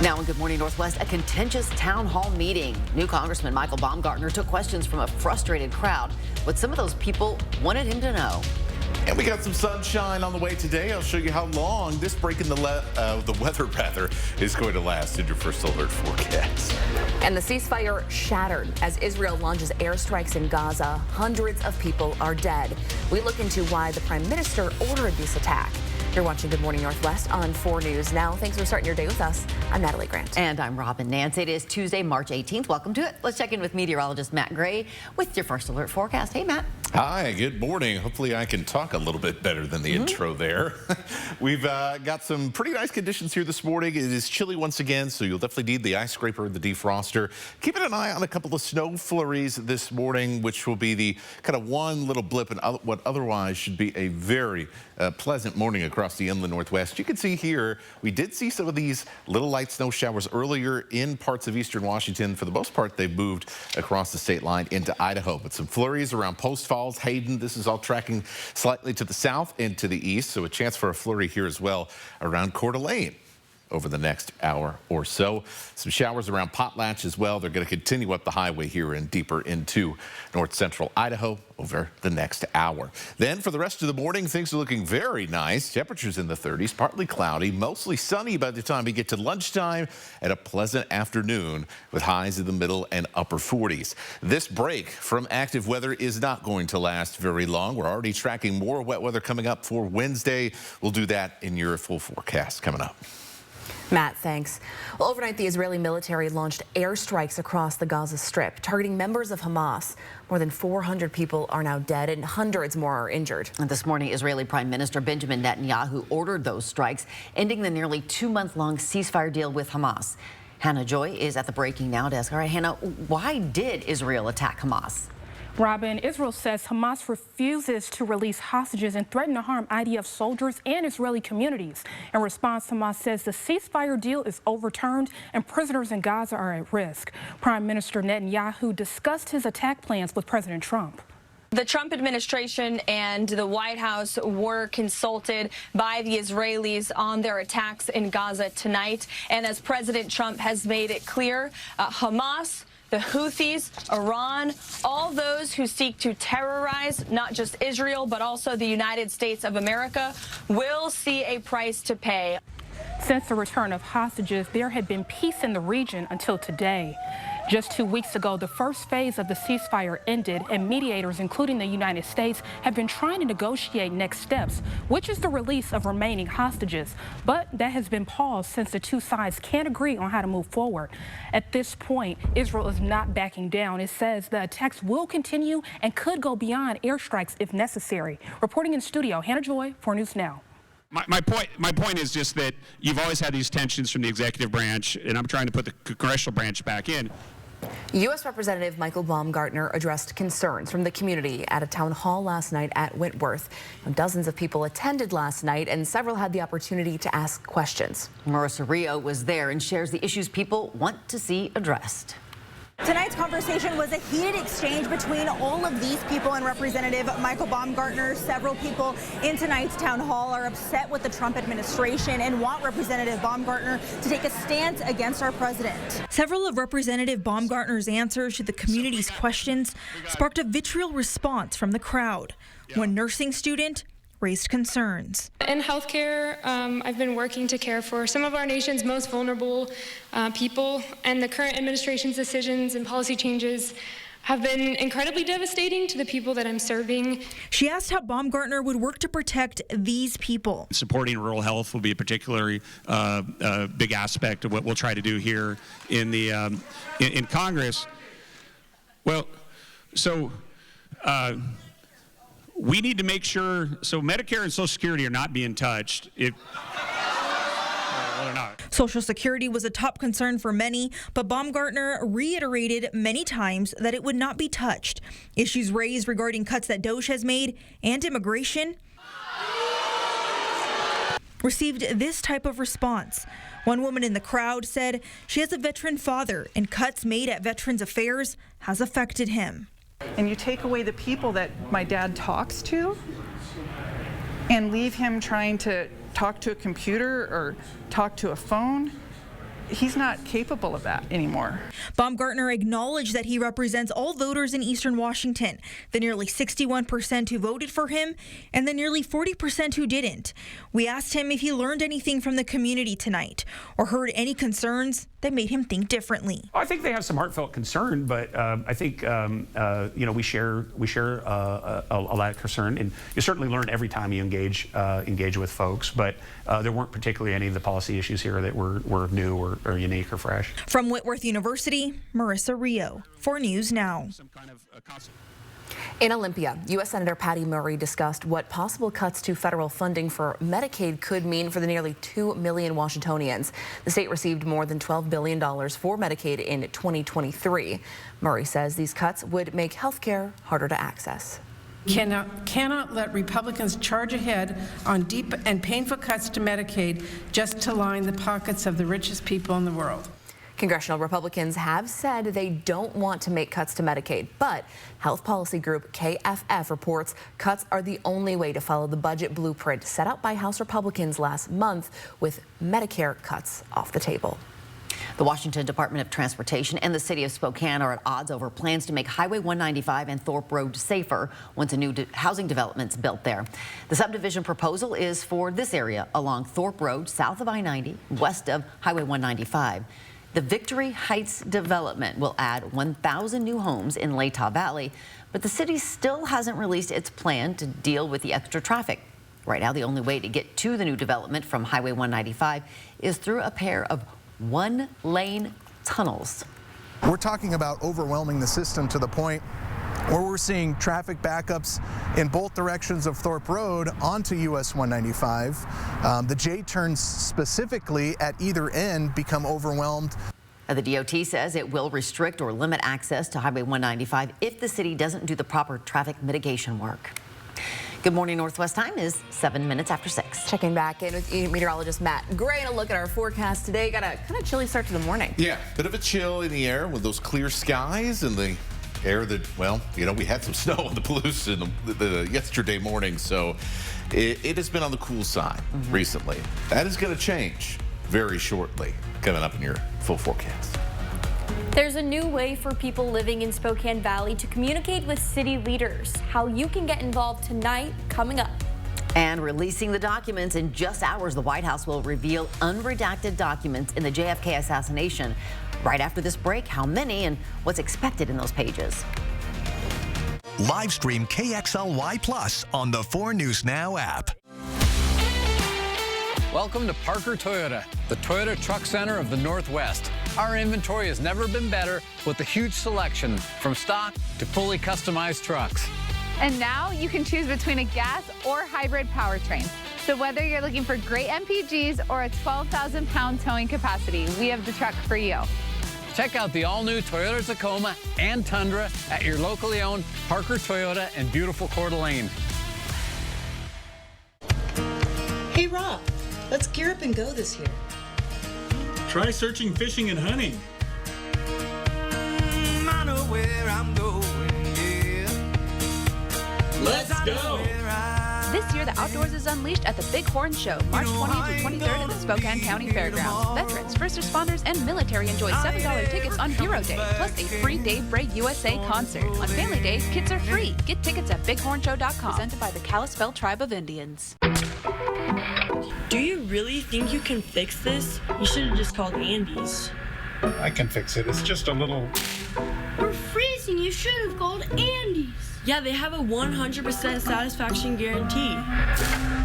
Now in Good Morning Northwest, a contentious town hall meeting. New Congressman Michael Baumgartner took questions from a frustrated crowd. What some of those people wanted him to know. And we got some sunshine on the way today. I'll show you how long this break in the weather is going to last in your first alert forecast. And the ceasefire shattered as Israel launches airstrikes in Gaza. Hundreds of people are dead. We look into why the Prime Minister ordered this attack. You're watching Good Morning Northwest on 4 News Now. Thanks for starting your day with us. I'm Natalie Grant. And I'm Robin Nance. It is Tuesday, March 18th. Welcome to it. Let's check in with meteorologist Matt Gray with your first alert forecast. Hey, Matt. Hi, good morning. Hopefully I can talk a little bit better than the intro there. We've got some pretty nice conditions here this morning. It is chilly once again, so you'll definitely need the ice scraper and the defroster. Keeping an eye on a couple of snow flurries this morning, which will be the kind of one little blip in what otherwise should be a very pleasant morning across the inland Northwest. You can see here, we did see some of these little light snow showers earlier in parts of eastern Washington. For the most part, they've moved across the state line into Idaho, but some flurries around Post Falls, Hayden. This is all tracking slightly to the south and to the east, so a chance for a flurry here as well around Coeur d'Alene over the next hour or so. Some showers around Potlatch as well. They're going to continue up the highway here and deeper into north central Idaho over the next hour. Then for the rest of the morning, things are looking very nice. Temperatures in the 30s, partly cloudy, mostly sunny by the time we get to lunchtime, and a pleasant afternoon with highs in the middle and upper 40s. This break from active weather is not going to last very long. We're already tracking more wet weather coming up for Wednesday. We'll do that in your full forecast coming up. Matt, thanks. Well, overnight, the Israeli military launched airstrikes across the Gaza Strip, targeting members of Hamas. More than 400 people are now dead and hundreds more are injured. And this morning, Israeli Prime Minister Benjamin Netanyahu ordered those strikes, ending the nearly 2-month-long ceasefire deal with Hamas. Hannah Joy is at the Breaking Now desk. All right, Hannah, why did Israel attack Hamas? Robin, Israel says Hamas refuses to release hostages and threaten to harm IDF soldiers and Israeli communities. In response, Hamas says the ceasefire deal is overturned and prisoners in Gaza are at risk. Prime Minister Netanyahu discussed his attack plans with President Trump. The Trump administration and the White House were consulted by the Israelis on their attacks in Gaza tonight. And as President Trump has made it clear, Hamas, the Houthis, Iran, all those who seek to terrorize not just Israel, but also the United States of America, will see a price to pay. Since the return of hostages, there had been peace in the region until today. Just 2 weeks ago, the first phase of the ceasefire ended, and mediators, including the United States, have been trying to negotiate next steps, which is the release of remaining hostages. But that has been paused since the two sides can't agree on how to move forward. At this point, Israel is not backing down. It says the attacks will continue and could go beyond airstrikes if necessary. Reporting in studio, Hannah Joy, 4 News Now. My point is just that you've always had these tensions from the executive branch, and I'm trying to put the congressional branch back in. U.S. Representative Michael Baumgartner addressed concerns from the community at a town hall last night at Whitworth. Dozens of people attended last night, and several had the opportunity to ask questions. Marissa Rio was there and shares the issues people want to see addressed. Tonight's conversation was a heated exchange between all of these people and Representative Michael Baumgartner. Several people in tonight's town hall are upset with the Trump administration and want Representative Baumgartner to take a stance against our president. Several of Representative Baumgartner's answers to the community's questions sparked a vitriol response from the crowd. One nursing student raised concerns. In healthcare, I've been working to care for some of our nation's most vulnerable people, and the current administration's decisions and policy changes have been incredibly devastating to the people that I'm serving. She asked how Baumgartner would work to protect these people. Supporting rural health will be a particularly big aspect of what we'll try to do here in the in Congress. Well, so. We need to make sure, so Medicare and Social Security are not being touched. Well, they're not. Social Security was a top concern for many, but Baumgartner reiterated many times that it would not be touched. Issues raised regarding cuts that DOGE has made and immigration received this type of response. One woman in the crowd said she has a veteran father, and cuts made at Veterans Affairs has affected him. And you take away the people that my dad talks to and leave him trying to talk to a computer or talk to a phone. he's not capable of that anymore. Baumgartner acknowledged that he represents all voters in Eastern Washington, the nearly 61% who voted for him and the nearly 40% who didn't. We asked him if he learned anything from the community tonight or heard any concerns that made him think differently. I think they have some heartfelt concern, but I think we share a lot of concern, and you certainly learn every time you engage with folks. But there weren't particularly any of the policy issues here that were new or unique or fresh. From Whitworth University, Marissa Rio, 4 News Now. In Olympia, U.S. Senator Patty Murray discussed what possible cuts to federal funding for Medicaid could mean for the nearly 2 million Washingtonians. The state received more than $12 billion for Medicaid in 2023. Murray says these cuts would make health care harder to access. Cannot let Republicans charge ahead on deep and painful cuts to Medicaid just to line the pockets of the richest people in the world. Congressional Republicans have said they don't want to make cuts to Medicaid, but health policy group KFF reports cuts are the only way to follow the budget blueprint set out by House Republicans last month, with Medicare cuts off the table. The Washington Department of Transportation and the city of Spokane are at odds over plans to make Highway 195 and Thorpe Road safer once a new housing development's built there. The subdivision proposal is for this area along Thorpe Road, south of I-90, west of Highway 195. The Victory Heights development will add 1,000 new homes in Latah Valley, but the city still hasn't released its plan to deal with the extra traffic. Right now, the only way to get to the new development from Highway 195 is through a pair of one-lane tunnels. We're talking about overwhelming the system to the point where we're seeing traffic backups in both directions of Thorpe Road onto US 195. The J-turns specifically at either end become overwhelmed. The DOT says it will restrict or limit access to Highway 195 if the city doesn't do the proper traffic mitigation work. Good morning, Northwest time is 7 minutes after 6. Checking back in with meteorologist Matt Gray and a look at our forecast today. Got a kind of chilly start to the morning. Yeah, bit of a chill in the air with those clear skies and the air that, well, we had some snow in the Palouse in the yesterday morning, so it has been on the cool side recently. That is going to change very shortly, coming up in your full forecast. There's a new way for people living in Spokane Valley to communicate with city leaders. How you can get involved tonight, coming up. And releasing the documents in just hours, the White House will reveal unredacted documents in the JFK assassination. Right after this break, how many and what's expected in those pages. Live stream KXLY Plus on the 4 News Now app. Welcome to Parker Toyota, the Toyota Truck Center of the Northwest. Our inventory has never been better, with a huge selection from stock to fully customized trucks. And now you can choose between a gas or hybrid powertrain. So whether you're looking for great MPGs or a 12,000-pound towing capacity, we have the truck for you. Check out the all-new Toyota Tacoma and Tundra at your locally owned Parker Toyota in beautiful Coeur d'Alene. Hey Rob, let's gear up and go this year. Try searching, fishing, and hunting. I know where I'm going, yeah. Let's go. This year, the outdoors is unleashed at the Bighorn Show, March 20th to 23rd at the Spokane County Fairgrounds. Veterans, first responders, and military enjoy $7 tickets on Hero Day, plus a free Dave Bray USA concert. On Family Day, kids are free. Get tickets at bighornshow.com. Presented by the Kalispel Tribe of Indians. Do you really think you can fix this? You should have just called Andy's. I can fix it. It's just a little... We're freezing. You should have called Andy's. Yeah, they have a 100% satisfaction guarantee.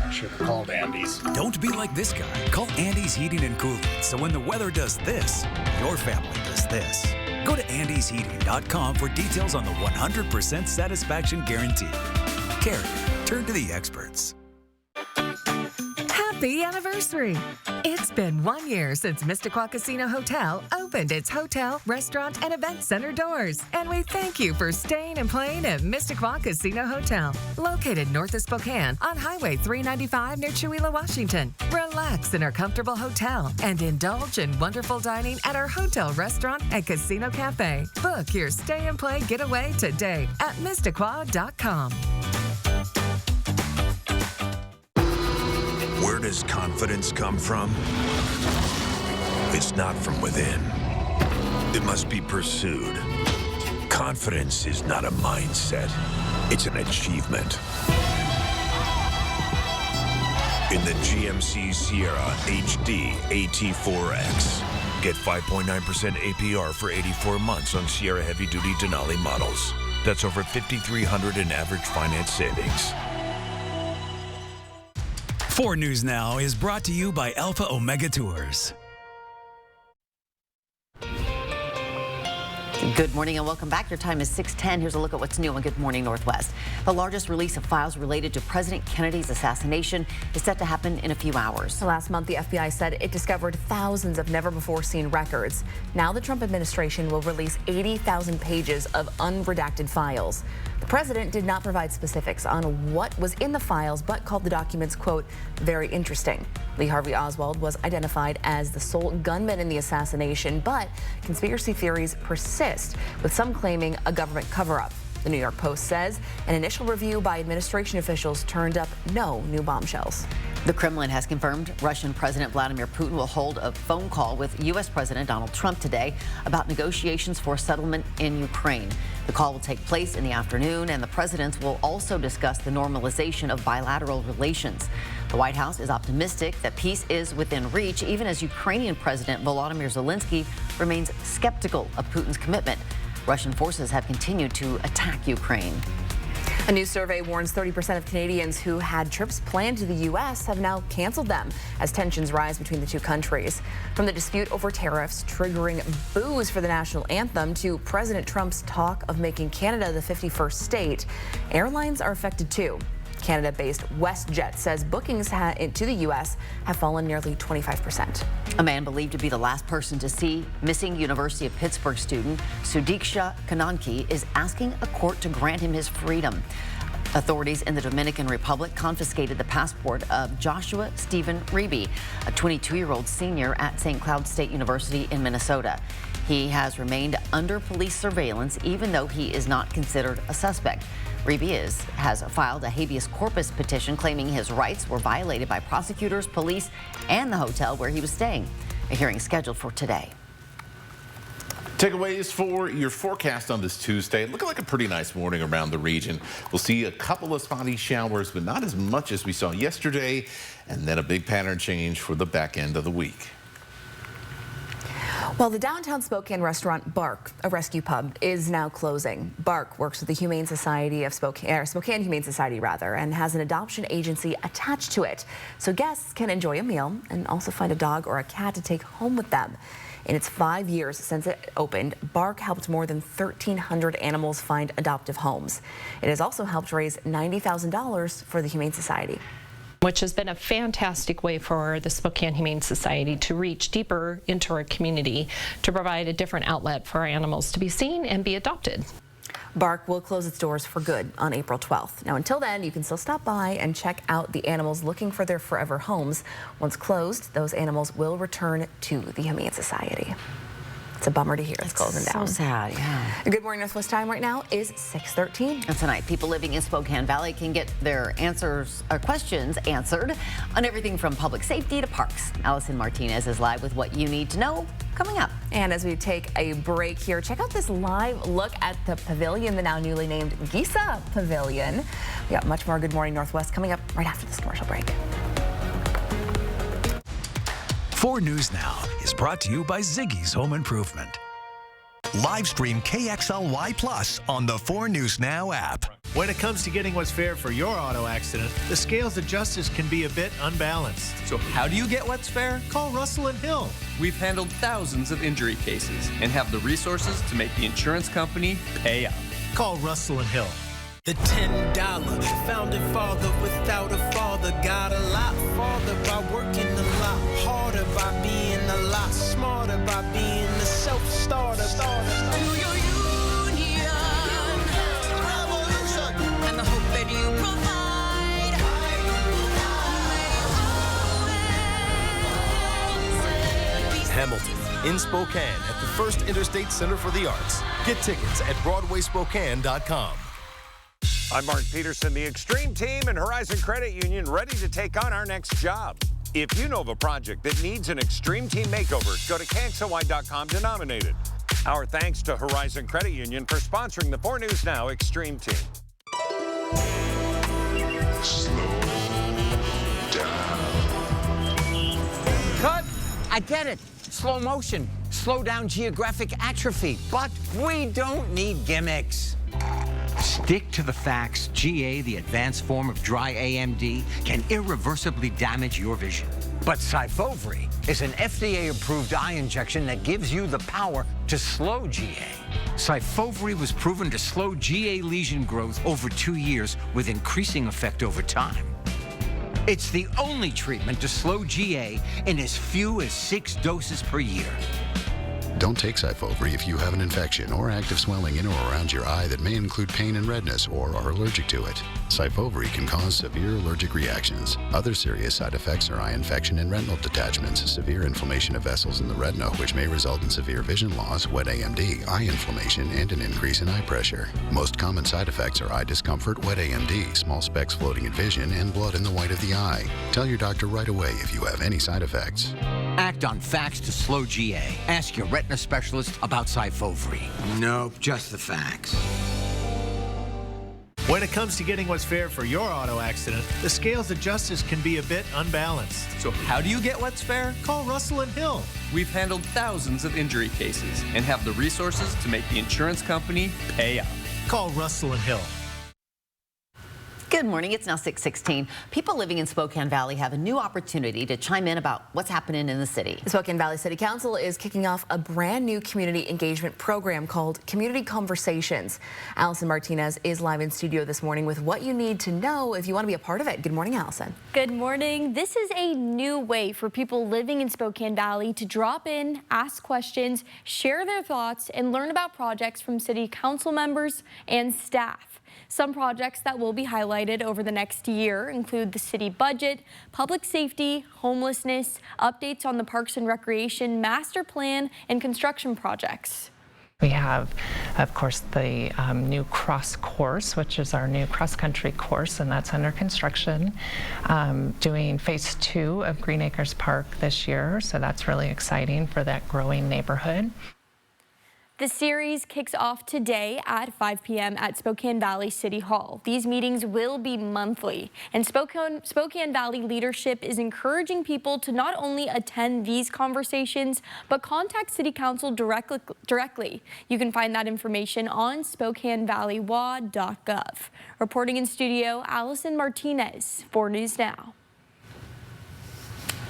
Should have called Andy's. Don't be like this guy. Call Andy's Heating and Cooling, so when the weather does this, your family does this. Go to andysheating.com for details on the 100% satisfaction guarantee. Carrier, turn to the experts. Happy anniversary! It's been 1 year since Mistaqua Casino Hotel opened its hotel, restaurant, and event center doors. And we thank you for staying and playing at Mistaqua Casino Hotel, located north of Spokane on Highway 395 near Chewelah, Washington. Relax in our comfortable hotel and indulge in wonderful dining at our hotel, restaurant, and casino cafe. Book your stay and play getaway today at Mistaqua.com. Where does confidence come from? It is not from within. It must be pursued. Confidence is not a mindset. It's an achievement. In the GMC Sierra HD AT4X. Get 5.9% APR for 84 months on Sierra heavy-duty Denali models. That's over $5,300 in average finance savings. 4 News Now is brought to you by Alpha Omega Tours. Good morning and welcome back. Your time is 6:10. Here's a look at what's new on Good Morning Northwest. The largest release of files related to President Kennedy's assassination is set to happen in a few hours. Last month, the FBI said it discovered thousands of never-before-seen records. Now the Trump administration will release 80,000 pages of unredacted files. The president did not provide specifics on what was in the files, but called the documents, quote, very interesting. Lee Harvey Oswald was identified as the sole gunman in the assassination, but conspiracy theories persist, with some claiming a government cover-up. The New York Post says an initial review by administration officials turned up no new bombshells. The Kremlin has confirmed Russian President Vladimir Putin will hold a phone call with U.S. President Donald Trump today about negotiations for settlement in Ukraine. The call will take place in the afternoon, and the presidents will also discuss the normalization of bilateral relations. The White House is optimistic that peace is within reach, even as Ukrainian President Volodymyr Zelensky remains skeptical of Putin's commitment. Russian forces have continued to attack Ukraine. A new survey warns 30% of Canadians who had trips planned to the U.S. have now canceled them as tensions rise between the two countries. From the dispute over tariffs triggering boos for the national anthem to President Trump's talk of making Canada the 51st state, airlines are affected too. Canada-based WestJet says bookings to the U.S. have fallen nearly 25%. A man believed to be the last person to see missing University of Pittsburgh student Sudiksha Kananki is asking a court to grant him his freedom. Authorities in the Dominican Republic confiscated the passport of Joshua Stephen Reby, a 22-year-old senior at St. Cloud State University in Minnesota. He has remained under police surveillance, even though he is not considered a suspect. Reby has filed a habeas corpus petition claiming his rights were violated by prosecutors, police, and the hotel where he was staying. A hearing scheduled for today. Takeaways for your forecast on this Tuesday. Looking like a pretty nice morning around the region. We'll see a couple of spotty showers, but not as much as we saw yesterday, and then a big pattern change for the back end of the week. Well, the downtown Spokane restaurant Bark, a rescue pub, is now closing. Bark works with the Humane Society of Spokane Humane Society, and has an adoption agency attached to it. So guests can enjoy a meal and also find a dog or a cat to take home with them. In its 5 years since it opened, Bark helped more than 1,300 animals find adoptive homes. It has also helped raise $90,000 for the Humane Society, which has been a fantastic way for the Spokane Humane Society to reach deeper into our community, to provide a different outlet for our animals to be seen and be adopted. Bark will close its doors for good on April 12th. Now, until then, you can still stop by and check out the animals looking for their forever homes. Once closed, those animals will return to the Humane Society. It's a bummer to hear it's closing down. So sad, yeah. Good Morning Northwest time right now is 6:13. And tonight, people living in Spokane Valley can get their questions answered on everything from public safety to parks. Allison Martinez is live with what you need to know coming up. And as we take a break here, check out this live look at the pavilion, the now newly named Giza Pavilion. We got much more Good Morning Northwest coming up right after this commercial break. 4 News Now is brought to you by Ziggy's Home Improvement. Live stream KXLY Plus on the 4 News Now app. When it comes to getting what's fair for your auto accident, the scales of justice can be a bit unbalanced. So how do you get what's fair? Call Russell & Hill. We've handled thousands of injury cases and have the resources to make the insurance company pay up. Call Russell & Hill. The $10 founding father without a father got a lot farther by working a lot harder, by being a lot smarter, by being the self-starter. To your union, revolution, and the hope that you provide. Hamilton in Spokane at the First Interstate Center for the Arts. Get tickets at BroadwaySpokane.com. I'm Mark Peterson, the Extreme Team and Horizon Credit Union, ready to take on our next job. If you know of a project that needs an Extreme Team makeover, go to KXLY.com to nominate it. Our thanks to Horizon Credit Union for sponsoring the 4 News Now Extreme Team. Cut! I get it. Slow motion. Slow down geographic atrophy. But we don't need gimmicks. Stick to the facts. GA, the advanced form of dry AMD, can irreversibly damage your vision. But Syfovre is an FDA-approved eye injection that gives you the power to slow GA. Syfovre was proven to slow GA lesion growth over 2 years with increasing effect over time. It's the only treatment to slow GA in as few as 6 doses per year. Don't take Syfovre if you have an infection or active swelling in or around your eye that may include pain and redness or are allergic to it. Syfovre can cause severe allergic reactions. Other serious side effects are eye infection and retinal detachments, severe inflammation of vessels in the retina, which may result in severe vision loss, wet AMD, eye inflammation, and an increase in eye pressure. Most common side effects are eye discomfort, wet AMD, small specks floating in vision, and blood in the white of the eye. Tell your doctor right away if you have any side effects. Act on facts to slow GA. Ask your retina specialist about Syfovre. Nope, just the facts. When it comes to getting what's fair for your auto accident, the scales of justice can be a bit unbalanced. So how do you get what's fair? Call Russell and Hill. We've handled thousands of injury cases and have the resources to make the insurance company pay out. Call Russell and Hill. Good morning. It's now 6:16. People living in Spokane Valley have a new opportunity to chime in about what's happening in the city. The Spokane Valley City Council is kicking off a brand new community engagement program called Community Conversations. Allison Martinez is live in studio this morning with what you need to know if you want to be a part of it. Good morning, Allison. Good morning. This is a new way for people living in Spokane Valley to drop in, ask questions, share their thoughts, and learn about projects from city council members and staff. Some projects that will be highlighted over the next year include the city budget, public safety, homelessness, updates on the Parks and Recreation master plan, and construction projects. We have, of course, the new cross course, which is our new cross-country course, and that's under construction. Doing phase 2 of Green Acres Park this year, so that's really exciting for that growing neighborhood. The series kicks off today at 5 p.m. at Spokane Valley City Hall. These meetings will be monthly, and Spokane Valley leadership is encouraging people to not only attend these conversations, but contact City Council directly. You can find that information on SpokaneValleyWA.gov. Reporting in studio, Allison Martinez, 4 News Now.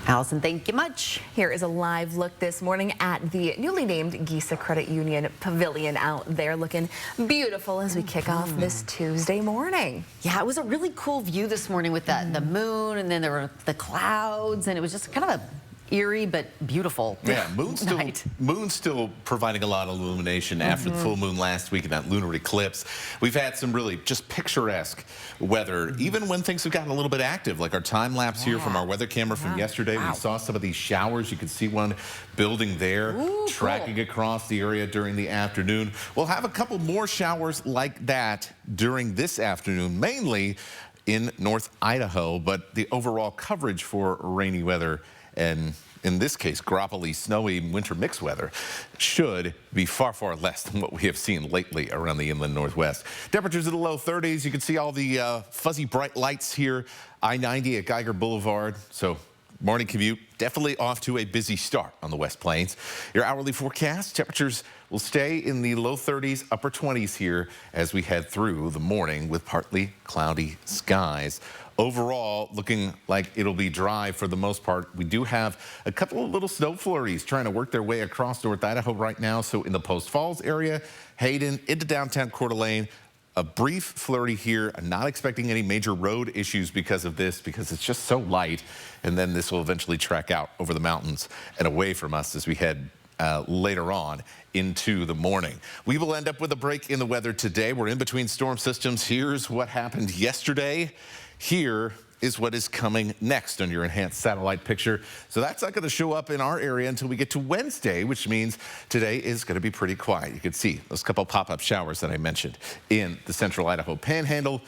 Allison, thank you much. Here is a live look this morning at the newly named Giza Credit Union Pavilion out there, looking beautiful as we kick off this Tuesday morning. Yeah, it was a really cool view this morning with the moon, and then there were the clouds, and it was just kind of a eerie but beautiful. Yeah, moon's still providing a lot of illumination after the full moon last week and that lunar eclipse. We've had some really just picturesque weather, even when things have gotten a little bit active, like our time lapse here from our weather camera from yesterday. We saw some of these showers. You could see one building there, tracking across the area during the afternoon. We'll have a couple more showers like that during this afternoon, mainly in North Idaho, but the overall coverage for rainy weather and in this case, graupally, snowy winter mix weather should be far, far less than what we have seen lately around the inland Northwest. Temperatures in the low 30s. You can see all the fuzzy bright lights here. I-90 at Geiger Boulevard. So morning commute definitely off to a busy start on the West Plains. Your hourly forecast, temperatures will stay in the low 30s, upper 20s here as we head through the morning with partly cloudy skies. Overall, looking like it'll be dry for the most part. We do have a couple of little snow flurries trying to work their way across North Idaho right now. So in the Post Falls area, Hayden into downtown Coeur d'Alene, a brief flurry here. I'm not expecting any major road issues because of this, because it's just so light. And then this will eventually track out over the mountains and away from us as we head later on into the morning. We will end up with a break in the weather today. We're in between storm systems. Here's what happened yesterday. Here is what is coming next on your enhanced satellite picture. So that's not going to show up in our area until we get to Wednesday, which means today is going to be pretty quiet. You can see those couple pop-up showers that I mentioned in the central Idaho Panhandle.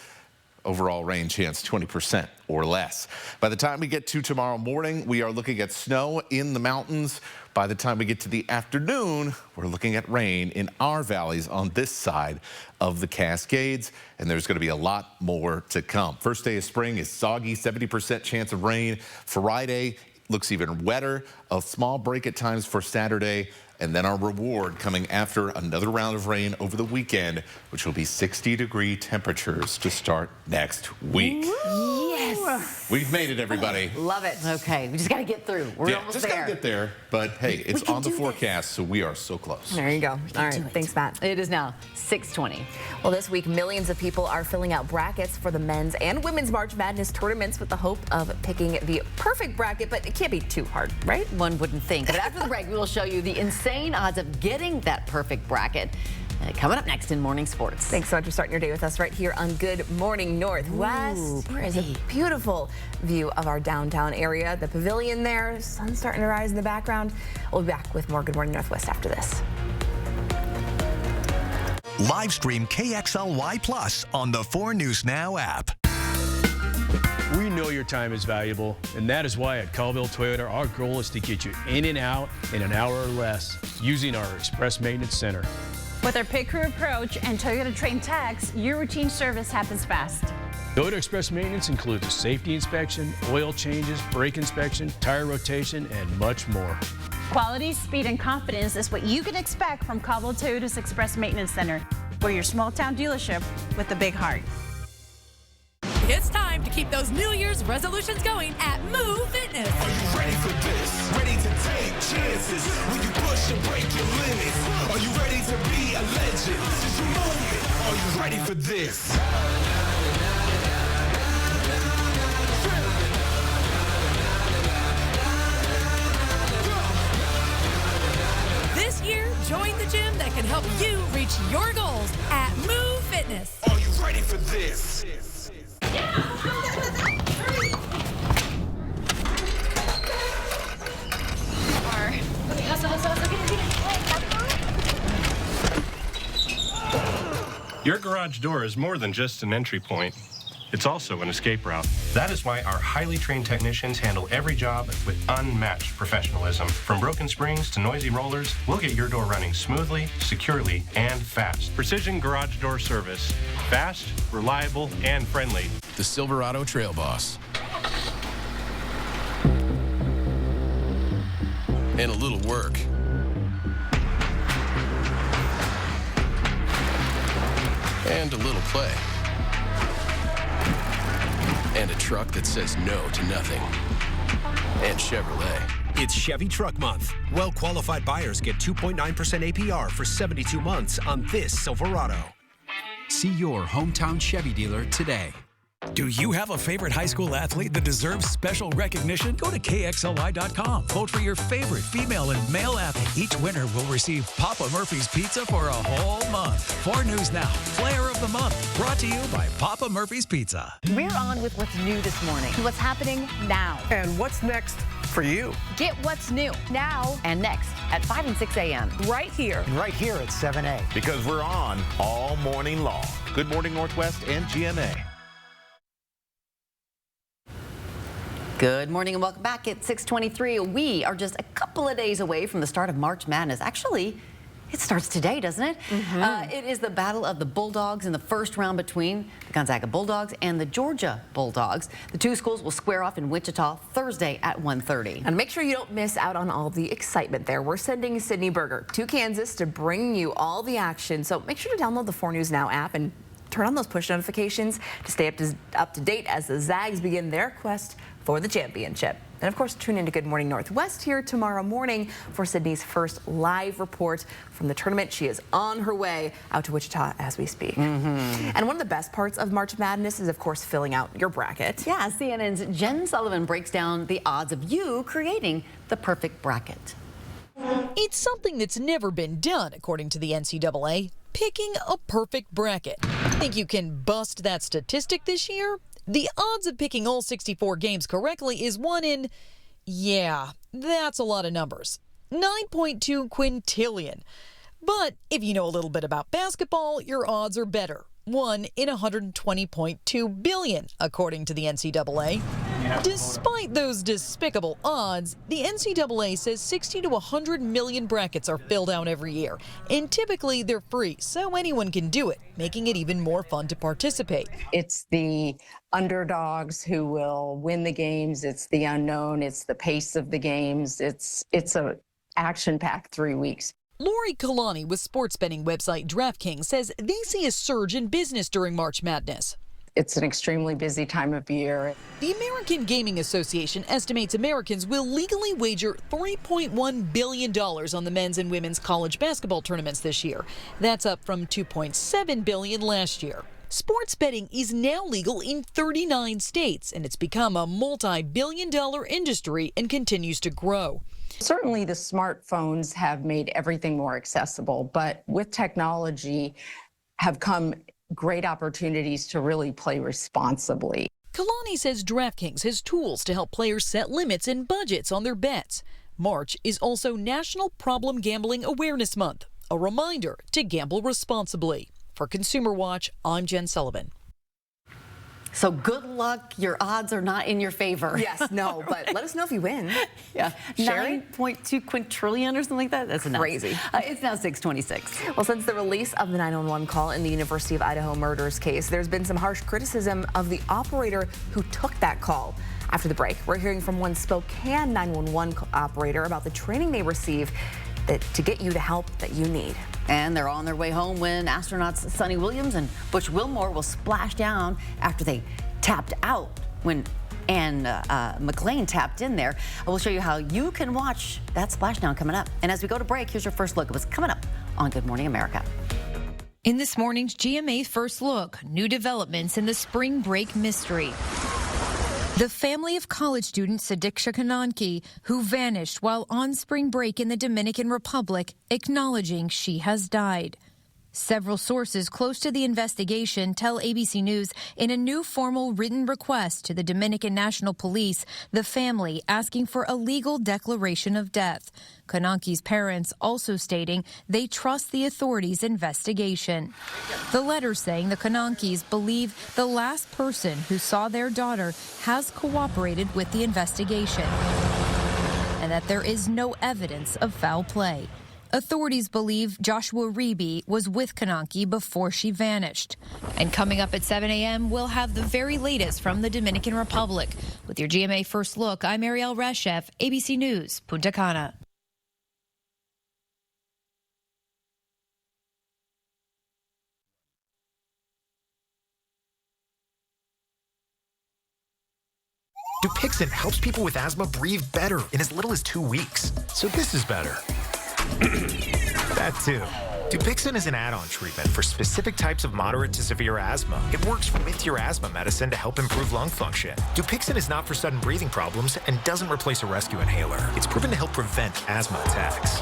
Overall rain chance 20% or less. By the time we get to tomorrow morning, we are looking at snow in the mountains. By the time we get to the afternoon, we're looking at rain in our valleys on this side of the Cascades, and there's going to be a lot more to come. First day of spring is soggy, 70% chance of rain. Friday looks even wetter, a small break at times for Saturday, and then our reward coming after another round of rain over the weekend, which will be 60-degree temperatures to start next week. Yes. We've made it, everybody. Love it. Okay, we just got to get through. We're almost just there. got to get there. But hey, it's on the forecast, so we are so close. There you go. All right, thanks, Matt. It is now 6:20. Well, this week, millions of people are filling out brackets for the men's and women's March Madness tournaments with the hope of picking the perfect bracket, but it can't be too hard, right? One wouldn't think. But after the break, we will show you the insane odds of getting that perfect bracket. Coming up next in Morning Sports. Thanks so much for starting your day with us right here on Good Morning Northwest. Ooh, There's a beautiful view of our downtown area. The pavilion there, sun's starting to rise in the background. We'll be back with more Good Morning Northwest after this. Live stream KXLY Plus on the 4 News Now app. We know your time is valuable, and that is why at Colville Toyota, our goal is to get you in and out in an hour or less using our Express Maintenance Center. With our pit crew approach and Toyota trained techs, your routine service happens fast. Toyota Express Maintenance includes a safety inspection, oil changes, brake inspection, tire rotation, and much more. Quality, speed, and confidence is what you can expect from Colville Toyota's Express Maintenance Center. We're your small town dealership with a big heart. It's time to keep those New Year's resolutions going at Move Fitness. Are you ready for this? Ready to take chances? Will you push and break your limits? Are you ready to be a legend? This is your moment. Are you ready for this? This year, join the gym that can help you reach your goals at Move Fitness. Are you ready for this? Your garage door is more than just an entry point. It's also an escape route. That is why our highly trained technicians handle every job with unmatched professionalism. From broken springs to noisy rollers, we'll get your door running smoothly, securely, and fast. Precision Garage Door Service. Fast, reliable, and friendly. The Silverado Trail Boss. And a little work. And a little play. And a truck that says no to nothing. And Chevrolet. It's Chevy Truck Month. Well-qualified buyers get 2.9% APR for 72 months on this Silverado. See your hometown Chevy dealer today. Do you have a favorite high school athlete that deserves special recognition? Go to KXLY.com. Vote for your favorite female and male athlete. Each winner will receive Papa Murphy's Pizza for a whole month. 4 News Now, Player of the Month, brought to you by Papa Murphy's Pizza. We're on with what's new this morning. What's happening now? And what's next for you? Get what's new now and next at 5 and 6 a.m. right here. And right here at 7A. Because we're on all morning long. Good Morning Northwest and GMA. Good morning and welcome back at 6:23. We are just a couple of days away from the start of March Madness. Actually, it starts today, doesn't it? It is the battle of the Bulldogs in the first round between the Gonzaga Bulldogs and the Georgia Bulldogs. The two schools will square off in Wichita Thursday at 1:30. And make sure you don't miss out on all the excitement there. We're sending Sydney Berger to Kansas to bring you all the action. So make sure to download the 4 News Now app and turn on those push notifications to stay up to date as the Zags begin their quest for the championship. And of course, tune in to Good Morning Northwest here tomorrow morning for Sydney's first live report from the tournament. She is on her way out to Wichita as we speak. And one of the best parts of March Madness is, of course, filling out your bracket. Yeah, CNN's Jen Sullivan breaks down the odds of you creating the perfect bracket. It's something that's never been done, according to the NCAA, picking a perfect bracket. Think you can bust that statistic this year? The odds of picking all 64 games correctly is 1 in, yeah, that's a lot of numbers. 9.2 quintillion. But if you know a little bit about basketball, your odds are better. 1 in 120.2 billion, according to the NCAA. Despite those despicable odds, the NCAA says 60 to 100 million brackets are filled out every year, and typically they're free, so anyone can do it, making it even more fun to participate. It's the underdogs who will win the games. It's the unknown. It's the pace of the games. It's a action-packed 3 weeks. Lori Kalani with sports betting website DraftKings says they see a surge in business during March Madness. It's an extremely busy time of year. The American Gaming Association estimates Americans will legally wager $3.1 billion on the men's and women's college basketball tournaments this year. That's up from $2.7 billion last year. Sports betting is now legal in 39 states, and it's become a multi-billion-dollar industry and continues to grow. Certainly the smartphones have made everything more accessible, but with technology have come great opportunities to really play responsibly. Kalani says DraftKings has tools to help players set limits and budgets on their bets. March is also National Problem Gambling Awareness Month, a reminder to gamble responsibly. For Consumer Watch, I'm Jen Sullivan. So good luck. Your odds are not in your favor. Yes, no, but let us know if you win. Yeah, Sherry? 9.2 quintillion or something like that. That's nuts. Crazy. It's now 6:26. Well, since the release of the 911 call in the University of Idaho murders case, there's been some harsh criticism of the operator who took that call. After the break, we're hearing from one Spokane 911 operator about the training they receive to get you the help that you need. And they're on their way home when astronauts Sonny Williams and Butch Wilmore will splash down after they tapped out when Ann McLean tapped in there. We'll show you how you can watch that splashdown coming up. And as we go to break, here's your first look at what's coming up on Good Morning America. In this morning's GMA First Look, new developments in the spring break mystery. The family of college student Sadiksha Kananki, who vanished while on spring break in the Dominican Republic, acknowledging she has died. Several sources close to the investigation tell ABC News in a new formal written request to the Dominican National Police, the family asking for a legal declaration of death. Kananki's parents also stating they trust the authorities' investigation. The letter saying the Kanankis believe the last person who saw their daughter has cooperated with the investigation and that there is no evidence of foul play. Authorities believe Joshua Reeby was with Kananki before she vanished. And coming up at 7 a.m., we'll have the very latest from the Dominican Republic. With your GMA First Look, I'm Ariel Reshef, ABC News, Punta Cana. Dupixent helps people with asthma breathe better in as little as 2 weeks. So this is better. That too. Dupixent is an add-on treatment for specific types of moderate to severe asthma. It works with your asthma medicine to help improve lung function. Dupixent is not for sudden breathing problems and doesn't replace a rescue inhaler. It's proven to help prevent asthma attacks.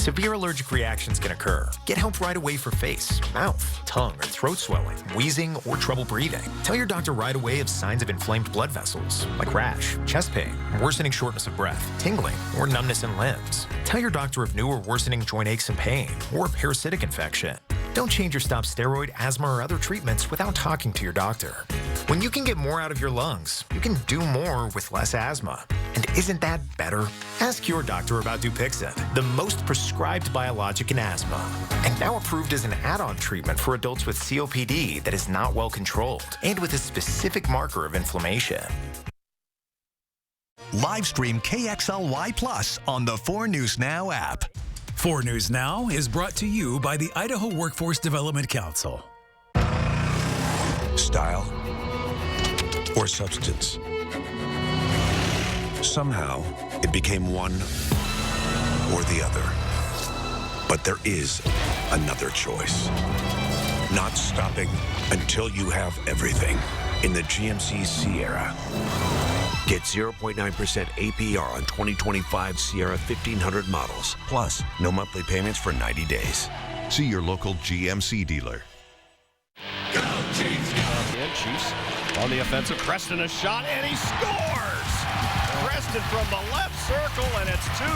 Severe allergic reactions can occur. Get help right away for face, mouth, tongue, or throat swelling, wheezing, or trouble breathing. Tell your doctor right away of signs of inflamed blood vessels, like rash, chest pain, worsening shortness of breath, tingling, or numbness in limbs. Tell your doctor of new or worsening joint aches and pain, or a parasitic infection. Don't change or stop steroid, asthma, or other treatments without talking to your doctor. When you can get more out of your lungs, you can do more with less asthma. And isn't that better? Ask your doctor about Dupixent, the most prescribed biologic in asthma, and now approved as an add-on treatment for adults with COPD that is not well controlled and with a specific marker of inflammation. Live stream KXLY Plus on the 4 News Now app. 4 News Now is brought to you by the Idaho Workforce Development Council. Style or substance. Somehow, it became one or the other. But there is another choice. Not stopping until you have everything in the GMC Sierra. Get 0.9% APR on 2025 Sierra 1500 models. Plus, no monthly payments for 90 days. See your local GMC dealer. And Chiefs on the offensive. Preston a shot, and he scores! Preston from the left circle, and it's 2-0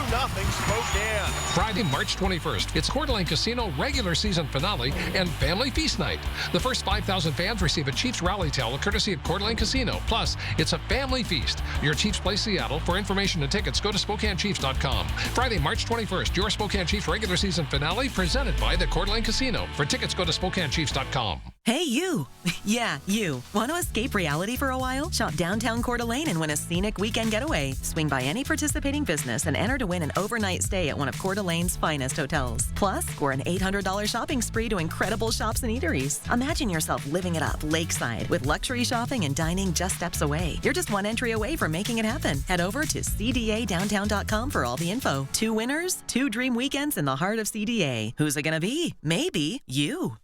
Spokane. Friday, March 21st, it's Coeur d'Alene Casino regular season finale and family feast night. The first 5,000 fans receive a Chiefs rally towel courtesy of Coeur d'Alene Casino. Plus, it's a family feast. Your Chiefs play Seattle. For information and tickets, go to SpokaneChiefs.com. Friday, March 21st, your Spokane Chiefs regular season finale presented by the Coeur d'Alene Casino. For tickets, go to SpokaneChiefs.com. Hey, you. Yeah, you. Want to escape reality for a while? Shop downtown Coeur d'Alene and win a scenic weekend getaway. Swing by any participating business and enter to win an overnight stay at one of Coeur d'Alene's finest hotels. Plus, score an $800 shopping spree to incredible shops and eateries. Imagine yourself living it up lakeside with luxury shopping and dining just steps away. You're just one entry away from making it happen. Head over to cdadowntown.com for all the info. 2 winners, 2 dream weekends in the heart of CDA. Who's it going to be? Maybe you.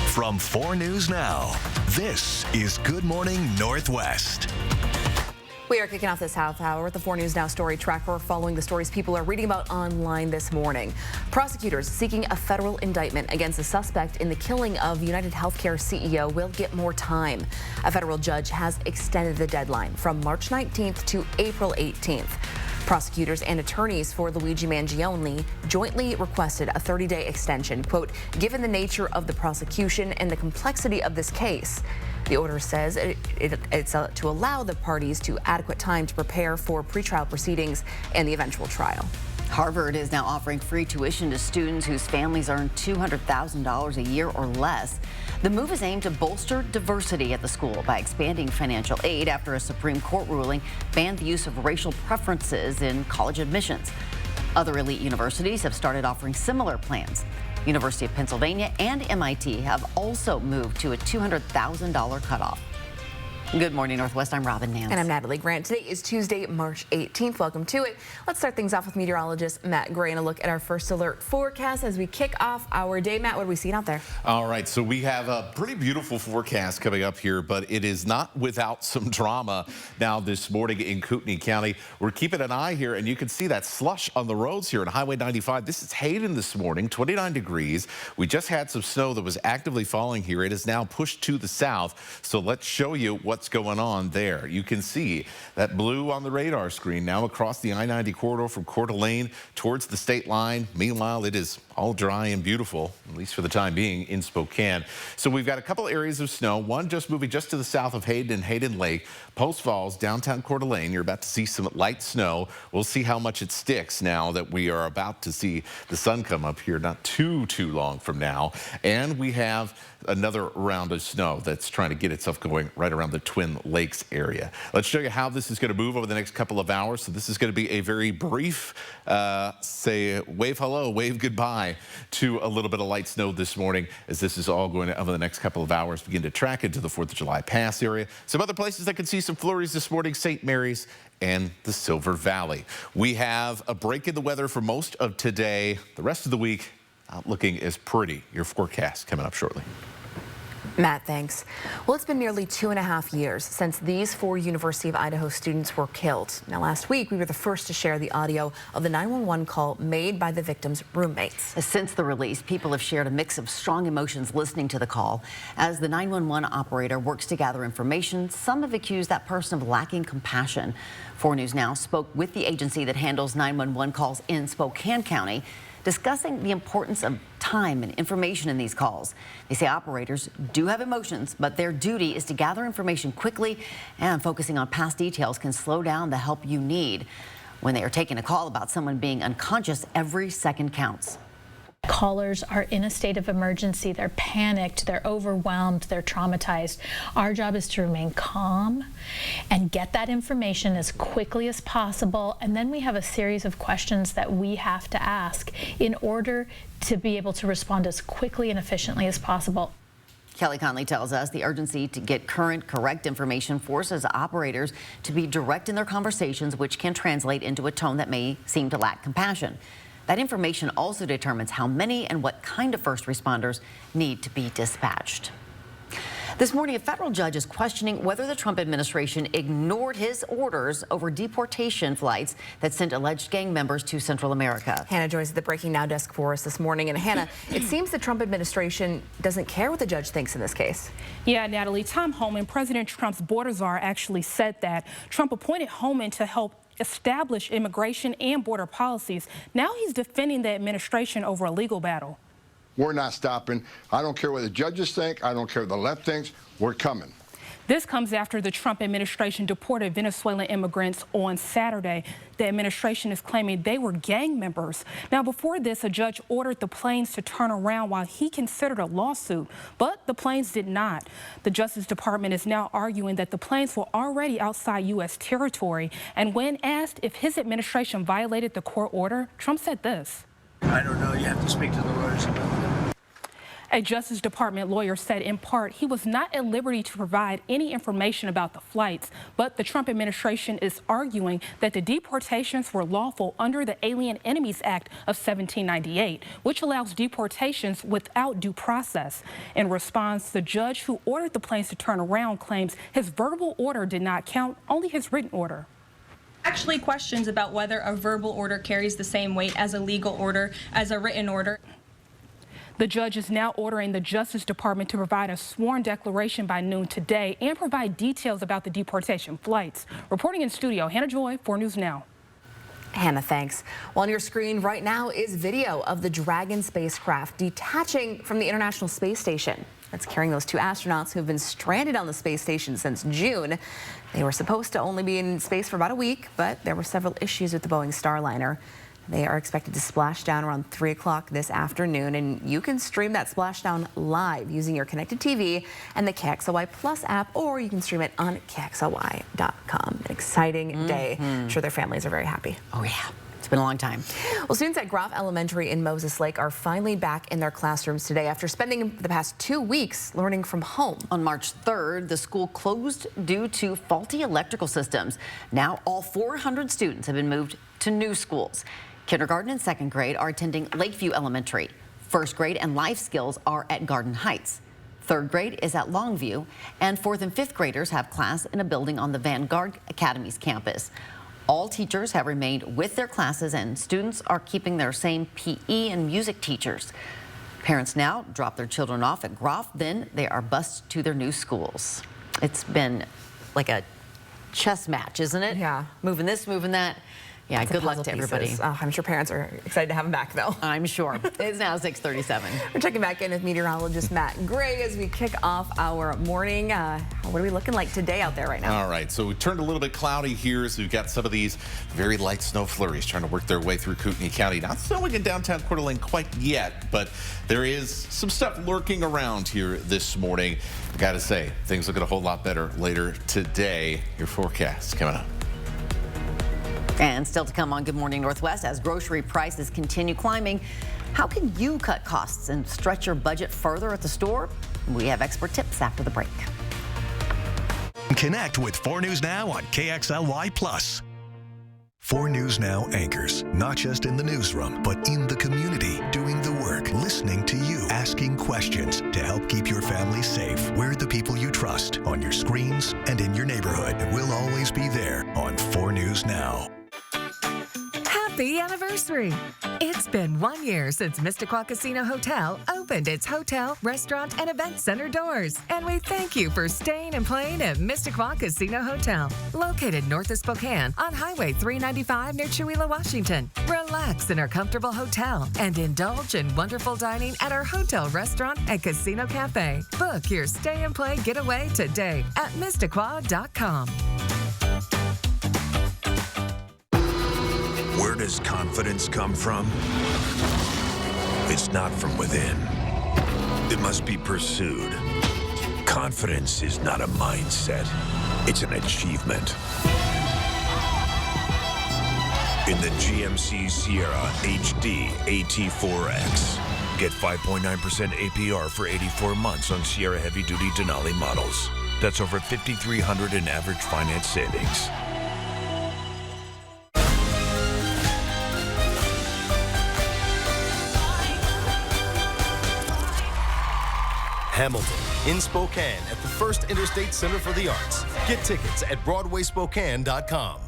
From 4 News Now, this is Good Morning Northwest. We are kicking off this half hour with the 4 News Now story track. We're following the stories people are reading about online this morning. Prosecutors seeking a federal indictment against a suspect in the killing of United Healthcare CEO will get more time. A federal judge has extended the deadline from March 19th to April 18th. Prosecutors and attorneys for Luigi Mangione jointly requested a 30-day extension, quote, given the nature of the prosecution and the complexity of this case. The order says it's to allow the parties to adequate time to prepare for pretrial proceedings and the eventual trial. Harvard is now offering free tuition to students whose families earn $200,000 a year or less. The move is aimed to bolster diversity at the school by expanding financial aid after a Supreme Court ruling banned the use of racial preferences in college admissions. Other elite universities have started offering similar plans. University of Pennsylvania and MIT have also moved to a $200,000 cutoff. Good morning, Northwest. I'm Robin Nance. And I'm Natalie Grant. Today is Tuesday, March 18th. Welcome to it. Let's start things off with meteorologist Matt Gray and a look at our first alert forecast as we kick off our day. Matt, what are we seeing out there? All right, so we have a pretty beautiful forecast coming up here, but it is not without some drama now this morning in Kootenai County. We're keeping an eye here, and you can see that slush on the roads here on Highway 95. This is Hayden this morning, 29 degrees. We just had some snow that was actively falling here. It is now pushed to the south, so let's show you what's going on there. You can see that blue on the radar screen now across the I-90 corridor from Coeur d'Alene towards the state line. Meanwhile, it is all dry and beautiful, at least for the time being, in Spokane. So we've got a couple areas of snow, one just moving just to the south of Hayden and Hayden Lake. Post Falls, downtown Coeur d'Alene, you're about to see some light snow. We'll see how much it sticks now that we are about to see the sun come up here not too long from now. And we have another round of snow that's trying to get itself going right around the Twin Lakes area. Let's show you how this is going to move over the next couple of hours. So this is going to be a very brief, say, wave hello, wave goodbye to a little bit of light snow this morning, as this is all going to, over the next couple of hours, begin to track into the 4th of July Pass area. Some other places that could see some flurries this morning, St. Mary's and the Silver Valley. We have a break in the weather for most of today. The rest of the week not looking as pretty. Your forecast coming up shortly. Matt, thanks. Well, it's been nearly 2.5 years since these 4 University of Idaho students were killed. Now, last week, we were the first to share the audio of the 911 call made by the victims' roommates. Since the release, people have shared a mix of strong emotions listening to the call. As the 911 operator works to gather information, some have accused that person of lacking compassion. 4 News Now spoke with the agency that handles 911 calls in Spokane County, discussing the importance of time and information in these calls. They say operators do have emotions, but their duty is to gather information quickly, and focusing on past details can slow down the help you need. When they are taking a call about someone being unconscious, every second counts. Callers are in a state of emergency. They're panicked, they're overwhelmed, they're traumatized. Our job is to remain calm and get that information as quickly as possible. And then we have a series of questions that we have to ask in order to be able to respond as quickly and efficiently as possible. Kelly Conley tells us the urgency to get current, correct information forces operators to be direct in their conversations, which can translate into a tone that may seem to lack compassion. That information also determines how many and what kind of first responders need to be dispatched. This morning, a federal judge is questioning whether the Trump administration ignored his orders over deportation flights that sent alleged gang members to Central America. Hannah joins the Breaking Now desk for us this morning. And Hannah, it seems the Trump administration doesn't care what the judge thinks in this case. Yeah, Natalie, Tom Homan, President Trump's border czar, actually said that Trump appointed Homan to help establish immigration and border policies. Now he's defending the administration over a legal battle. We're not stopping. I don't care what the judges think. I don't care what the left thinks. We're coming. This comes after the Trump administration deported Venezuelan immigrants on Saturday. The administration is claiming they were gang members. Now, before this, a judge ordered the planes to turn around while he considered a lawsuit, but the planes did not. The Justice Department is now arguing that the planes were already outside U.S. territory. And when asked if his administration violated the court order, Trump said this. I don't know. You have to speak to the lawyers about that. A Justice Department lawyer said in part he was not at liberty to provide any information about the flights, but the Trump administration is arguing that the deportations were lawful under the Alien Enemies Act of 1798, which allows deportations without due process. In response, the judge who ordered the planes to turn around claims his verbal order did not count, only his written order. Actually, questions about whether a verbal order carries the same weight as a legal order as a written order. The judge is now ordering the Justice Department to provide a sworn declaration by noon today and provide details about the deportation flights. Reporting in studio, Hannah Joy, 4 News Now. Hannah, thanks. Well, on your screen right now is video of the Dragon spacecraft detaching from the International Space Station. That's carrying those 2 astronauts who have been stranded on the space station since June. They were supposed to only be in space for about a week, but there were several issues with the Boeing Starliner. They are expected to splash down around 3 o'clock this afternoon, and you can stream that splashdown live using your connected TV and the KXLY Plus app, or you can stream it on KXLY.com. An exciting day. I'm sure their families are very happy. Oh, yeah. It's been a long time. Well, students at Groff Elementary in Moses Lake are finally back in their classrooms today after spending the past 2 weeks learning from home. On March 3rd, the school closed due to faulty electrical systems. Now all 400 students have been moved to new schools. Kindergarten and 2nd grade are attending Lakeview Elementary. 1st grade and life skills are at Garden Heights. 3rd grade is at Longview, and 4th and 5th graders have class in a building on the Vanguard Academy's campus. All teachers have remained with their classes, and students are keeping their same PE and music teachers. Parents now drop their children off at Groff, then they are bused to their new schools. It's been like a chess match, isn't it? Yeah. Moving this, moving that. Yeah, good luck to everybody. I'm sure parents are excited to have them back, though. I'm sure. It's now 6:37. We're checking back in with meteorologist Matt Gray as we kick off our morning. What are we looking like today out there right now? All right, so we turned a little bit cloudy here, so we've got some of these very light snow flurries trying to work their way through Kootenai County. Not snowing in downtown Coeur d'Alene quite yet, but there is some stuff lurking around here this morning. I gotta say, things look a whole lot better later today. Your forecast coming up. And still to come on Good Morning Northwest, as grocery prices continue climbing, how can you cut costs and stretch your budget further at the store? We have expert tips after the break. Connect with 4 News Now on KXLY Plus. 4 News Now anchors, not just in the newsroom, but in the community, doing the work, listening to you, asking questions to help keep your family safe. We're the people you trust on your screens and in your neighborhood. We'll always be there on 4 News Now. Happy anniversary! It's been 1 year since Mistaqua Casino Hotel opened its hotel, restaurant, and event center doors. And we thank you for staying and playing at Mistaqua Casino Hotel, located north of Spokane on Highway 395 near Chewelah, Washington. Relax in our comfortable hotel and indulge in wonderful dining at our hotel, restaurant, and casino cafe. Book your stay and play getaway today at Mistaqua.com. Where does confidence come from? It's not from within. It must be pursued. Confidence is not a mindset. It's an achievement. In the GMC Sierra HD AT4X. Get 5.9% APR for 84 months on Sierra heavy-duty Denali models. That's over $5,300 in average finance savings. Hamilton, in Spokane at the First Interstate Center for the Arts. Get tickets at BroadwaySpokane.com.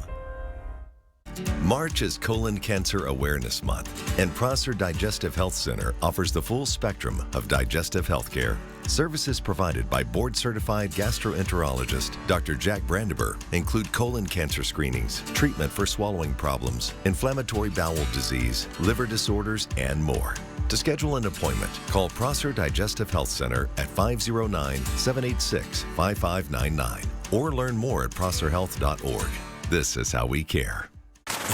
March is Colon Cancer Awareness Month, and Prosser Digestive Health Center offers the full spectrum of digestive health care. Services provided by board-certified gastroenterologist Dr. Jack Brandenburg include colon cancer screenings, treatment for swallowing problems, inflammatory bowel disease, liver disorders, and more. To schedule an appointment, call Prosser Digestive Health Center at 509-786-5599 or learn more at prosserhealth.org. This is how we care.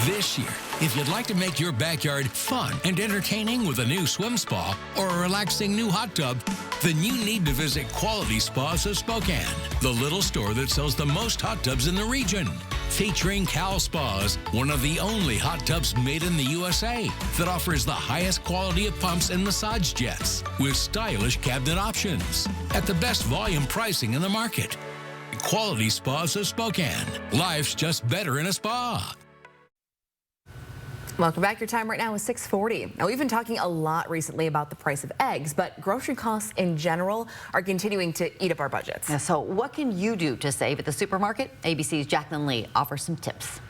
This year, if you'd like to make your backyard fun and entertaining with a new swim spa or a relaxing new hot tub, then you need to visit Quality Spas of Spokane, the little store that sells the most hot tubs in the region. Featuring Cal Spas, one of the only hot tubs made in the USA that offers the highest quality of pumps and massage jets with stylish cabinet options at the best volume pricing in the market. Quality Spas of Spokane. Life's just better in a spa. Welcome back. Your time right now is 6:40. Now, we've been talking a lot recently about the price of eggs, but grocery costs in general are continuing to eat up our budgets. Yeah, so what can you do to save at the supermarket? ABC's Jacqueline Lee offers some tips.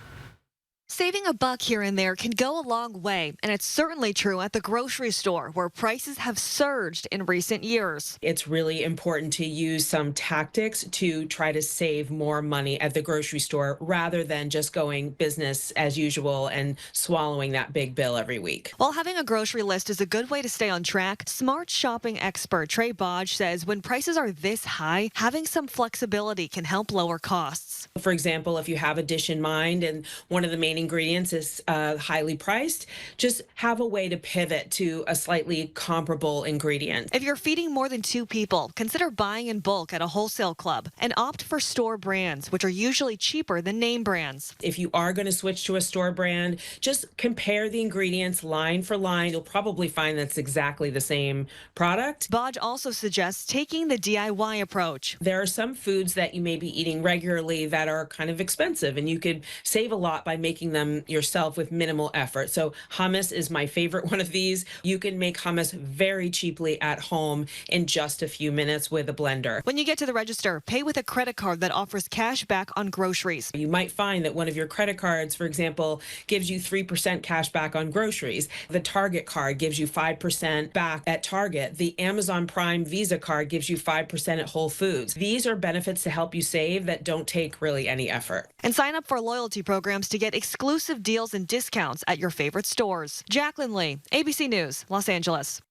Saving a buck here and there can go a long way, and it's certainly true at the grocery store, where prices have surged in recent years. It's really important to use some tactics to try to save more money at the grocery store rather than just going business as usual and swallowing that big bill every week. While having a grocery list is a good way to stay on track, smart shopping expert Trey Bodge says when prices are this high, having some flexibility can help lower costs. For example, if you have a dish in mind and one of the main ingredients is highly priced, just have a way to pivot to a slightly comparable ingredient. If you're feeding more than 2 people, consider buying in bulk at a wholesale club and opt for store brands, which are usually cheaper than name brands. If you are going to switch to a store brand, just compare the ingredients line for line. You'll probably find that's exactly the same product. Bodge also suggests taking the DIY approach. There are some foods that you may be eating regularly that are kind of expensive, and you could save a lot by making them yourself with minimal effort. So hummus is my favorite one of these. You can make hummus very cheaply at home in just a few minutes with a blender. When you get to the register, pay with a credit card that offers cash back on groceries. You might find that one of your credit cards, for example, gives you 3% cash back on groceries. The Target card gives you 5% back at Target. The Amazon Prime Visa card gives you 5% at Whole Foods. These are benefits to help you save that don't take really any effort. And sign up for loyalty programs to get exclusive deals and discounts at your favorite stores. Jacqueline Lee, ABC News, Los Angeles.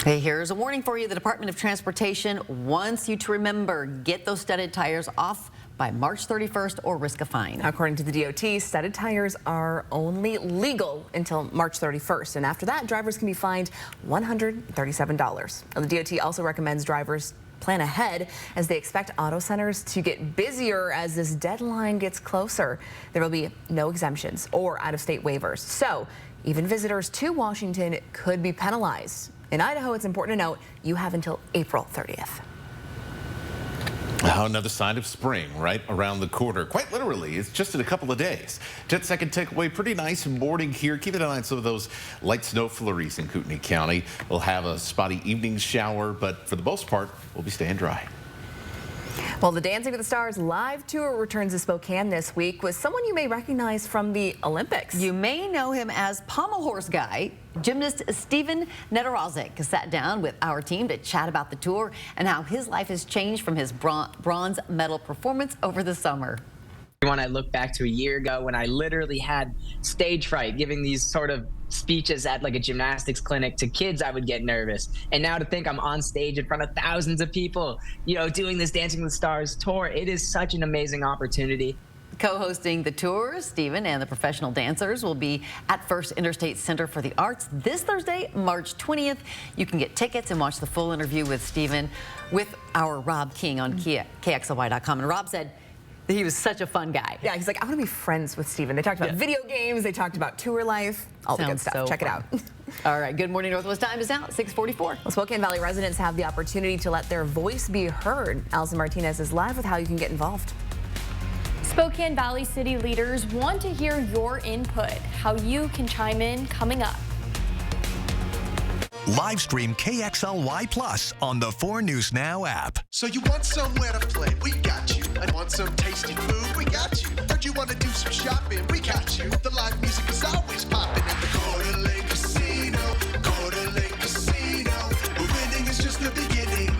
Hey, here's a warning for you. The Department of Transportation wants you to remember, get those studded tires off by March 31st or risk a fine. According to the DOT, studded tires are only legal until March 31st. And after that, drivers can be fined $137. And the DOT also recommends drivers plan ahead as they expect auto centers to get busier as this deadline gets closer. There will be no exemptions or out-of-state waivers. So even visitors to Washington could be penalized. In Idaho, it's important to note you have until April 30th. Oh, another sign of spring right around the corner. Quite literally, it's just in a couple of days. 10-second takeaway, pretty nice morning here. Keep an eye on some of those light snow flurries in Kootenai County. We'll have a spotty evening shower, but for the most part, we'll be staying dry. Well, the Dancing with the Stars live tour returns to Spokane this week with someone you may recognize from the Olympics. You may know him as pommel horse guy. Gymnast Steven Nedorozic sat down with our team to chat about the tour and how his life has changed from his bronze medal performance over the summer. When I look back to a year ago when I literally had stage fright giving these sort of speeches at like a gymnastics clinic to kids, I would get nervous. And now to think I'm on stage in front of thousands of people, you know, doing this Dancing with the Stars tour, it is such an amazing opportunity. Co-hosting the tour, Steven and the professional dancers will be at First Interstate Center for the Arts this Thursday, March 20th. You can get tickets and watch the full interview with Steven with our Rob King on KXLY.com. And Rob said he was such a fun guy. Yeah, he's like, I want to be friends with Steven. They talked about video games. They talked about tour life. All the good stuff. So Check it out. All right. Good Morning Northwest time is now 6:44. Well, Spokane Valley residents have the opportunity to let their voice be heard. Allison Martinez is live with how you can get involved. Spokane Valley city leaders want to hear your input, how you can chime in coming up. Live stream KXLY Plus on the 4 News Now app. So you want somewhere to play? We got you. I want some tasty food? We got you. Heard you want to do some shopping? We got you. The live music is always popping at the Coeur d'Alene Casino. Coeur d'Alene Casino. Where winning is just the beginning.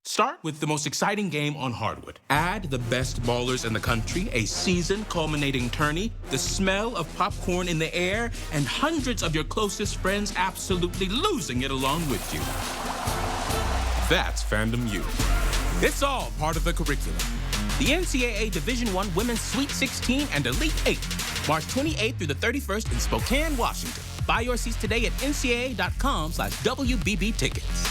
Start with the most exciting game on hardwood. Add the best ballers in the country, a season culminating tourney, the smell of popcorn in the air, and hundreds of your closest friends absolutely losing it along with you. That's Fandom U. It's all part of the curriculum. The NCAA Division I Women's Sweet 16 and Elite 8, March 28th through the 31st in Spokane, Washington. Buy your seats today at ncaa.com/WBB tickets.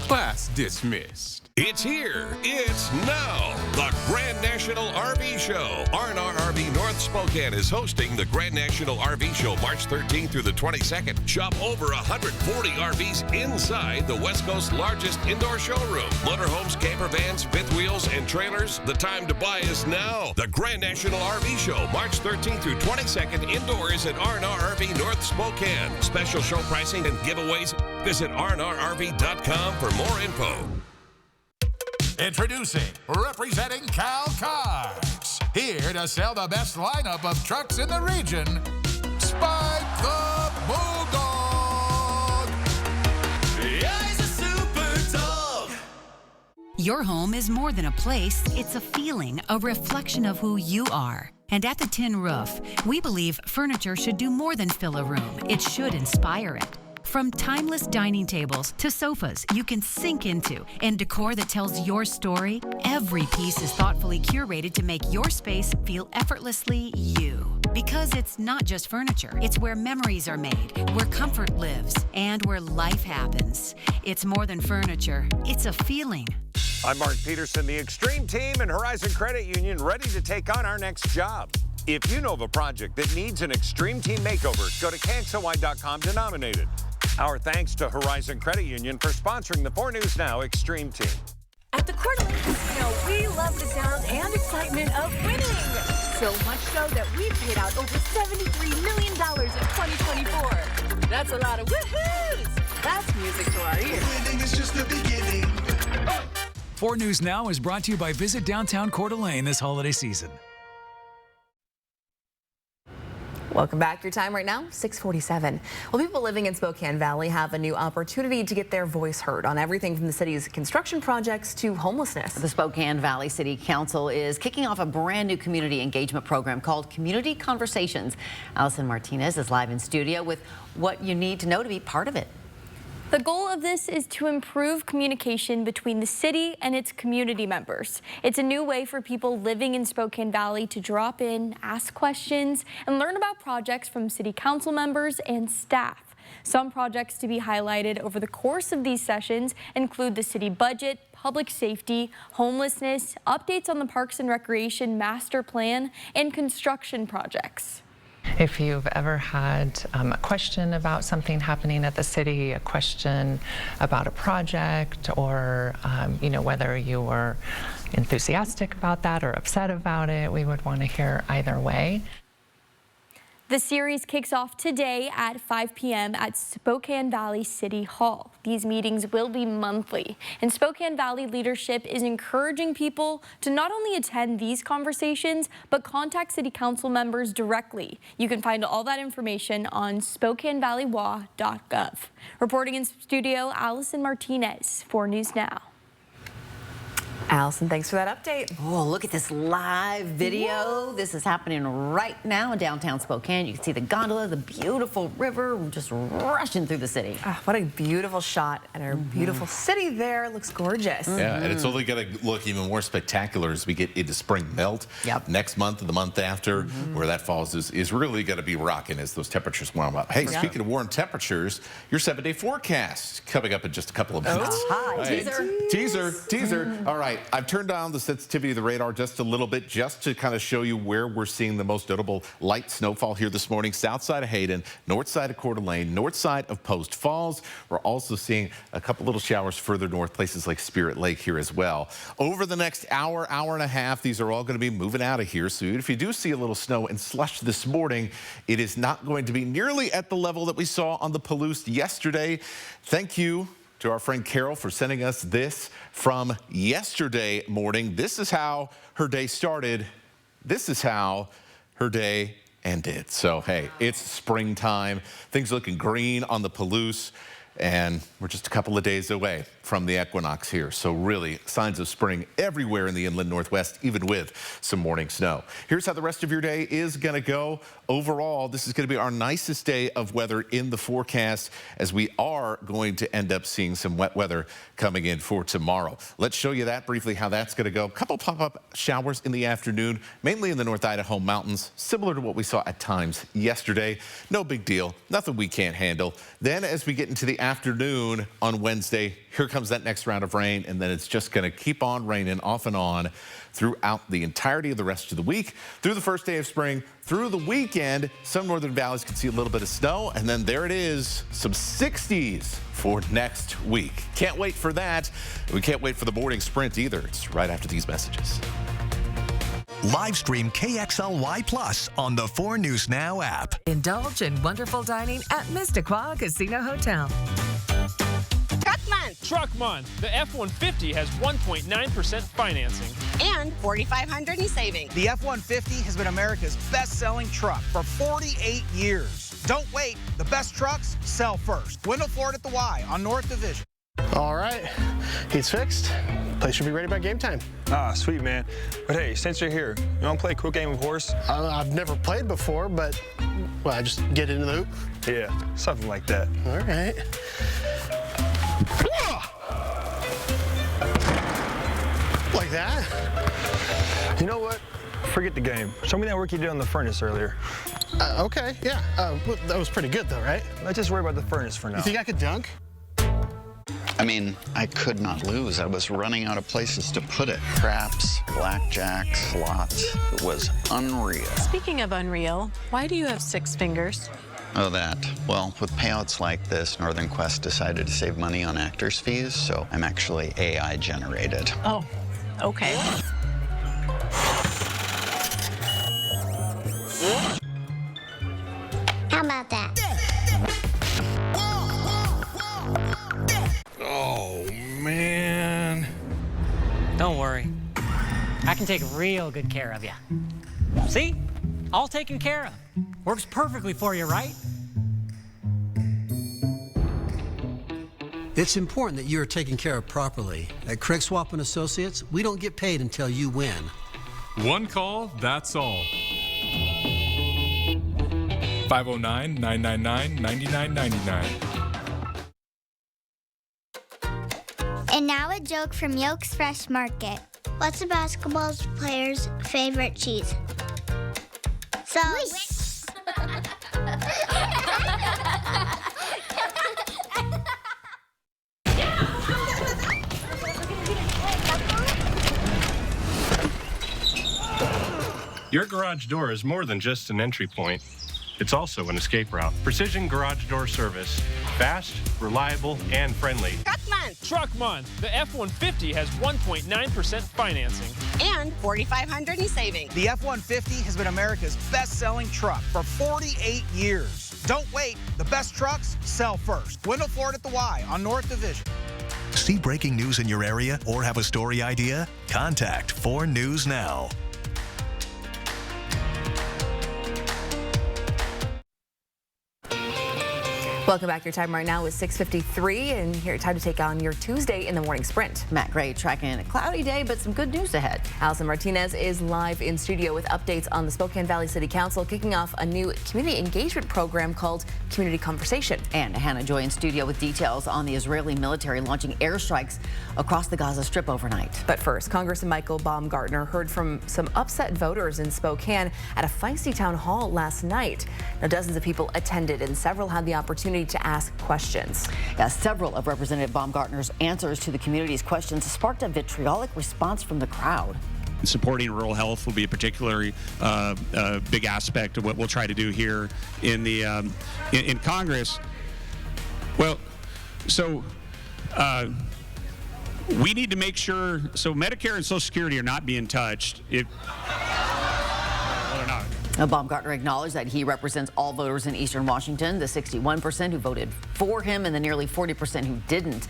Class dismissed. It's here. It's now. The Grand National RV Show. R&R RV North Spokane is hosting the Grand National RV Show March 13th through the 22nd. Shop over 140 RVs inside the West Coast's largest indoor showroom. Motorhomes, camper vans, fifth wheels, and trailers. The time to buy is now. The Grand National RV Show March 13th through 22nd indoors at R&R RV North Spokane. Special show pricing and giveaways. Visit rnrrv.com for more info. Introducing, representing Cal Cars. Here to sell the best lineup of trucks in the region, Spike the Bulldog. Yeah, he's a super dog. Your home is more than a place, it's a feeling, a reflection of who you are. And at the Tin Roof, we believe furniture should do more than fill a room. It should inspire it. From timeless dining tables to sofas you can sink into and decor that tells your story, every piece is thoughtfully curated to make your space feel effortlessly you. Because it's not just furniture, it's where memories are made, where comfort lives, and where life happens. It's more than furniture, it's a feeling. I'm Mark Peterson, the Extreme Team and Horizon Credit Union, ready to take on our next job. If you know of a project that needs an Extreme Team makeover, go to KXLY.com to nominate it. Our thanks to Horizon Credit Union for sponsoring the 4 News Now Extreme Team. At the Coeur d'Alene Casino, we love the sound and excitement of winning. So much so that we paid out over $73 million in 2024. That's a lot of woohoos. That's music to our ears. Winning is just the beginning. 4 News Now is brought to you by Visit Downtown Coeur d'Alene this holiday season. Welcome back. Your time right now, 6:47. Well, people living in Spokane Valley have a new opportunity to get their voice heard on everything from the city's construction projects to homelessness. The Spokane Valley City Council is kicking off a brand new community engagement program called Community Conversations. Allison Martinez is live in studio with what you need to know to be part of it. The goal of this is to improve communication between the city and its community members. It's a new way for people living in Spokane Valley to drop in, ask questions, and learn about projects from city council members and staff. Some projects to be highlighted over the course of these sessions include the city budget, public safety, homelessness, updates on the Parks and Recreation Master Plan, and construction projects. If you've ever had a question about something happening at the city, a question about a project, or whether you were enthusiastic about that or upset about it, we would want to hear either way. The series kicks off today at 5 p.m. at Spokane Valley City Hall. These meetings will be monthly, and Spokane Valley leadership is encouraging people to not only attend these conversations, but contact city council members directly. You can find all that information on SpokaneValleyWA.gov. Reporting in studio, Allison Martinez, 4 News Now. Allison, thanks for that update. Oh, look at this live video. Whoa. This is happening right now in downtown Spokane. You can see the gondola, the beautiful river just rushing through the city. Oh, what a beautiful shot, and our beautiful city there looks gorgeous. Yeah, and it's only going to look even more spectacular as we get into spring melt. Yep. Next month and the month after, where that falls is really going to be rocking as those temperatures warm up. Hey, speaking of warm temperatures, your 7-day forecast coming up in just a couple of minutes. Hi. Teaser. All right. right, I've turned down the sensitivity of the radar just a little bit just to kind of show you where we're seeing the most notable light snowfall here this morning. South side of Hayden, north side of Coeur d'Alene, north side of Post Falls. We're also seeing a couple little showers further north, places like Spirit Lake here as well. Over the next hour, hour and a half, these are all going to be moving out of here. So if you do see a little snow and slush this morning, it is not going to be nearly at the level that we saw on the Palouse yesterday. Thank you to our friend Carol for sending us this from yesterday morning. This is how her day started. This is how her day ended. So, hey, it's springtime. Things looking green on the Palouse, and we're just a couple of days away from the equinox here. So really, signs of spring everywhere in the inland Northwest, even with some morning snow. Here's how the rest of your day is going to go. Overall, this is going to be our nicest day of weather in the forecast, as we are going to end up seeing some wet weather coming in for tomorrow. Let's show you that briefly, how that's going to go. A couple pop-up showers in the afternoon, mainly in the North Idaho mountains, similar to what we saw at times yesterday. No big deal, nothing we can't handle. Then as we get into the afternoon on Wednesday, here comes that next round of rain, and then it's just going to keep on raining off and on throughout the entirety of the rest of the week, through the first day of spring, through the weekend. Some northern valleys can see a little bit of snow, and then there it is, some 60s for next week. Can't wait for that. We can't wait for the morning sprint either. It's right after these messages. Live stream KXLY Plus on the 4 News Now app. Indulge in wonderful dining at Mistaqua Casino Hotel. Truck Month. The F-150 has 1.9% financing. And $4,500 in savings. The F-150 has been America's best-selling truck for 48 years. Don't wait. The best trucks sell first. Wendell Ford at the Y on North Division. All right, he's fixed. Place should be ready by game time. Ah, sweet, man. But hey, since you're here, you want to play a quick game of horse? I've never played before, but, well, I just get into the hoop? Yeah, something like that. All right. Like that? You know what? Forget the game. Show me that work you did on the furnace earlier. Okay, yeah. Well, that was pretty good, though, right? Let's just worry about the furnace for now. You think I could dunk? I mean, I could not lose. I was running out of places to put it. Craps, blackjack, slots. It was unreal. Speaking of unreal, why do you have 6 fingers? Oh, that. Well, with payouts like this, Northern Quest decided to save money on actors' fees, so I'm actually AI generated. Oh, okay. How about that? Oh, man. Don't worry. I can take real good care of you. See? All taken care of. Works perfectly for you, right? It's important that you're taken care of properly. At Craig Swap & Associates, we don't get paid until you win. One call, that's all. 509-999-9999. And now a joke from Yolk's Fresh Market. What's a basketball player's favorite cheese? Swiss. Your garage door is more than just an entry point. It's also an escape route. Precision Garage Door Service. Fast, reliable, and friendly. Truck Month. The F-150 has 1.9% financing. And $4,500 in savings. The F-150 has been America's best-selling truck for 48 years. Don't wait. The best trucks sell first. Wendell Ford at the Y on North Division. See breaking news in your area or have a story idea? Contact 4 News Now. Welcome back. Your time right now is 6:53, and here time to take on your Tuesday in the morning sprint. Matt Gray tracking a cloudy day, but some good news ahead. Allison Martinez is live in studio with updates on the Spokane Valley City Council kicking off a new community engagement program called Community Conversation. And Hannah Joy in studio with details on the Israeli military launching airstrikes across the Gaza Strip overnight. But first, Congressman Michael Baumgartner heard from some upset voters in Spokane at a feisty town hall last night. Now, dozens of people attended, and several had the opportunity opportunity to ask questions. Yeah, several of Representative Baumgartner's answers to the community's questions sparked a vitriolic response from the crowd. Supporting rural health will be a particularly big aspect of what we'll try to do here in the in Congress. Well, so we need to make sure, so Medicare and Social Security are not being touched. Well, they're not. Now, Baumgartner acknowledged that he represents all voters in Eastern Washington, the 61% who voted for him and the nearly 40% who didn't.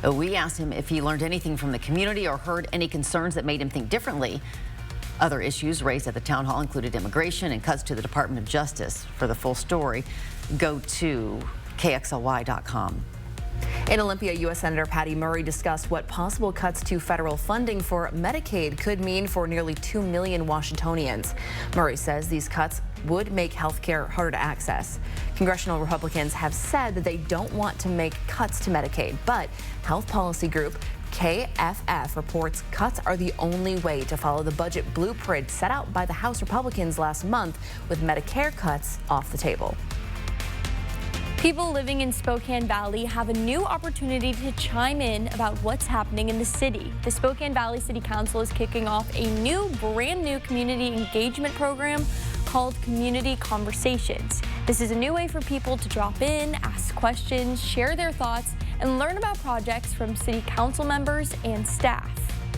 We asked him if he learned anything from the community or heard any concerns that made him think differently. Other issues raised at the town hall included immigration and cuts to the Department of Justice. For the full story, go to KXLY.com. In Olympia, U.S. Senator Patty Murray discussed what possible cuts to federal funding for Medicaid could mean for nearly 2 million Washingtonians. Murray says these cuts would make health care harder to access. Congressional Republicans have said that they don't want to make cuts to Medicaid, but health policy group KFF reports cuts are the only way to follow the budget blueprint set out by the House Republicans last month, with Medicare cuts off the table. People living in Spokane Valley have a new opportunity to chime in about what's happening in the city. The Spokane Valley City Council is kicking off a brand new community engagement program called Community Conversations. This is a new way for people to drop in, ask questions, share their thoughts, and learn about projects from city council members and staff.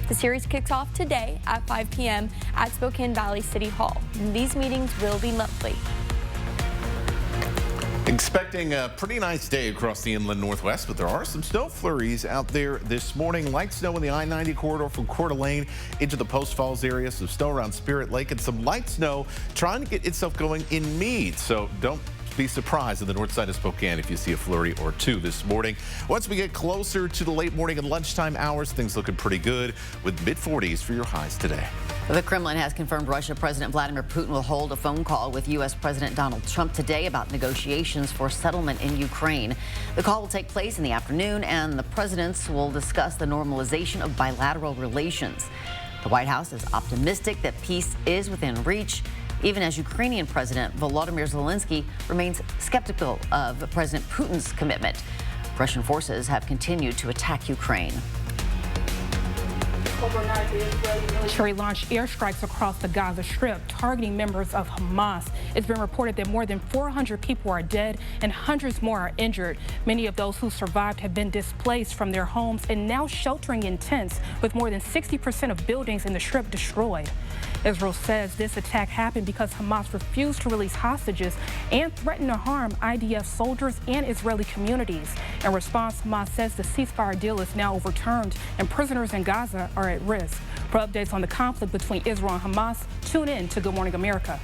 The series kicks off today at 5 p.m. at Spokane Valley City Hall. And these meetings will be monthly. Expecting a pretty nice day across the inland Northwest, but there are some snow flurries out there this morning. Light snow in the I-90 corridor from Coeur d'Alene into the Post Falls area. Some snow around Spirit Lake and some light snow trying to get itself going in Meade. So don't be surprised on the north side of Spokane if you see a flurry or two this morning. Once we get closer to the late morning and lunchtime hours, things looking pretty good with mid-40s for your highs today. The Kremlin has confirmed Russian President Vladimir Putin will hold a phone call with U.S. President Donald Trump today about negotiations for settlement in Ukraine. The call will take place in the afternoon, and the presidents will discuss the normalization of bilateral relations. The White House is optimistic that peace is within reach, even as Ukrainian President Volodymyr Zelensky remains skeptical of President Putin's commitment. Russian forces have continued to attack Ukraine. Overnight, the Israeli military launched airstrikes across the Gaza Strip, targeting members of Hamas. It's been reported that more than 400 people are dead and hundreds more are injured. Many of those who survived have been displaced from their homes and now sheltering in tents, with more than 60% of buildings in the Strip destroyed. Israel says this attack happened because Hamas refused to release hostages and threatened to harm IDF soldiers and Israeli communities. In response, Hamas says the ceasefire deal is now overturned and prisoners in Gaza are at risk. For updates on the conflict between Israel and Hamas, tune in to Good Morning America.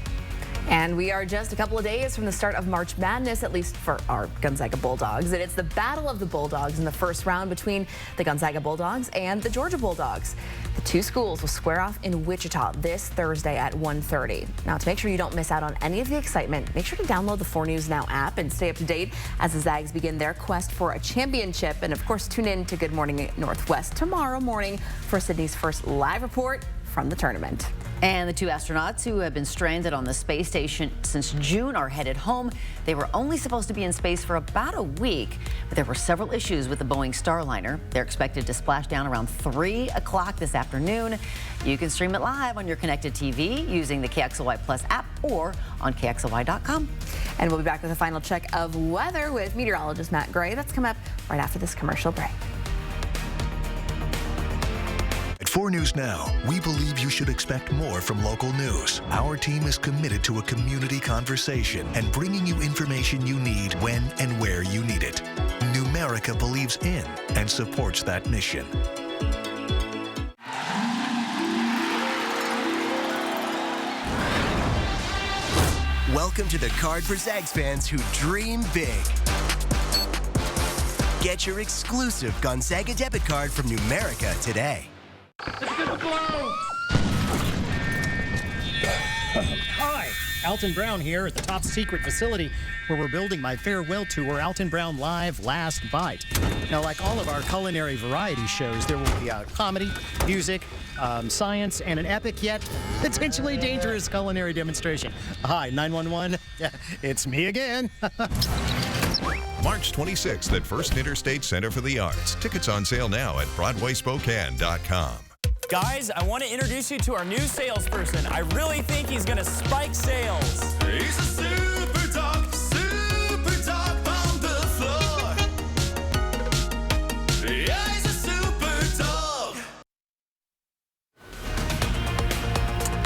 And we are just a couple of days from the start of March Madness, at least for our Gonzaga Bulldogs. And it's the Battle of the Bulldogs in the first round between the Gonzaga Bulldogs and the Georgia Bulldogs. The two schools will square off in Wichita this Thursday at 1:30. Now, to make sure you don't miss out on any of the excitement, make sure to download the 4 News Now app and stay up to date as the Zags begin their quest for a championship. And of course, tune in to Good Morning Northwest tomorrow morning for Sydney's first live report from the tournament. And the 2 astronauts who have been stranded on the space station since June are headed home. They were only supposed to be in space for about a week, but there were several issues with the Boeing Starliner. They're expected to splash down around 3 o'clock this afternoon. You can stream it live on your connected TV using the KXLY Plus app or on KXLY.com. And we'll be back with a final check of weather with meteorologist Matt Gray. That's come up right after this commercial break. At 4 News Now, we believe you should expect more from local news. Our team is committed to a community conversation and bringing you information you need when and where you need it. Numerica believes in and supports that mission. Welcome to the card for Zags fans who dream big. Get your exclusive Gonzaga debit card from Numerica today. Hi, Alton Brown here at the top secret facility where we're building my farewell tour, Alton Brown Live Last Bite. Now, like all of our culinary variety shows, there will be comedy, music, science, and an epic yet potentially dangerous culinary demonstration. Hi, 911. It's me again. March 26th at First Interstate Center for the Arts. Tickets on sale now at BroadwaySpokane.com. Guys, I want to introduce you to our new salesperson. I really think he's going to spike sales. He's a super dog on the floor. Yeah, he's a super dog.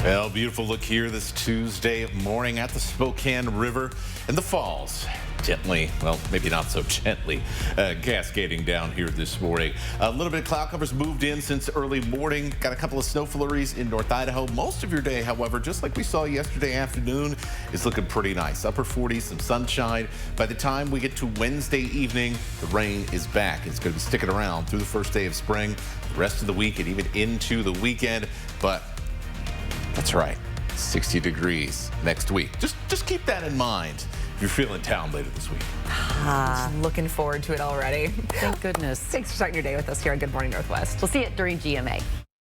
Well, beautiful look here this Tuesday morning at the Spokane River and the falls. Gently, well, maybe not so gently, cascading down here this morning. A little bit of cloud cover's moved in since early morning. Got a couple of snow flurries in North Idaho. Most of your day, however, just like we saw yesterday afternoon, is looking pretty nice. Upper 40s, some sunshine. By the time we get to Wednesday evening, the rain is back. It's going to be sticking around through the first day of spring, the rest of the week, and even into the weekend. But that's right, 60 degrees next week. Just keep that in mind. You're feeling town later this week. Looking forward to it already. Thank goodness. Thanks for starting your day with us here on Good Morning Northwest. We'll see it during GMA.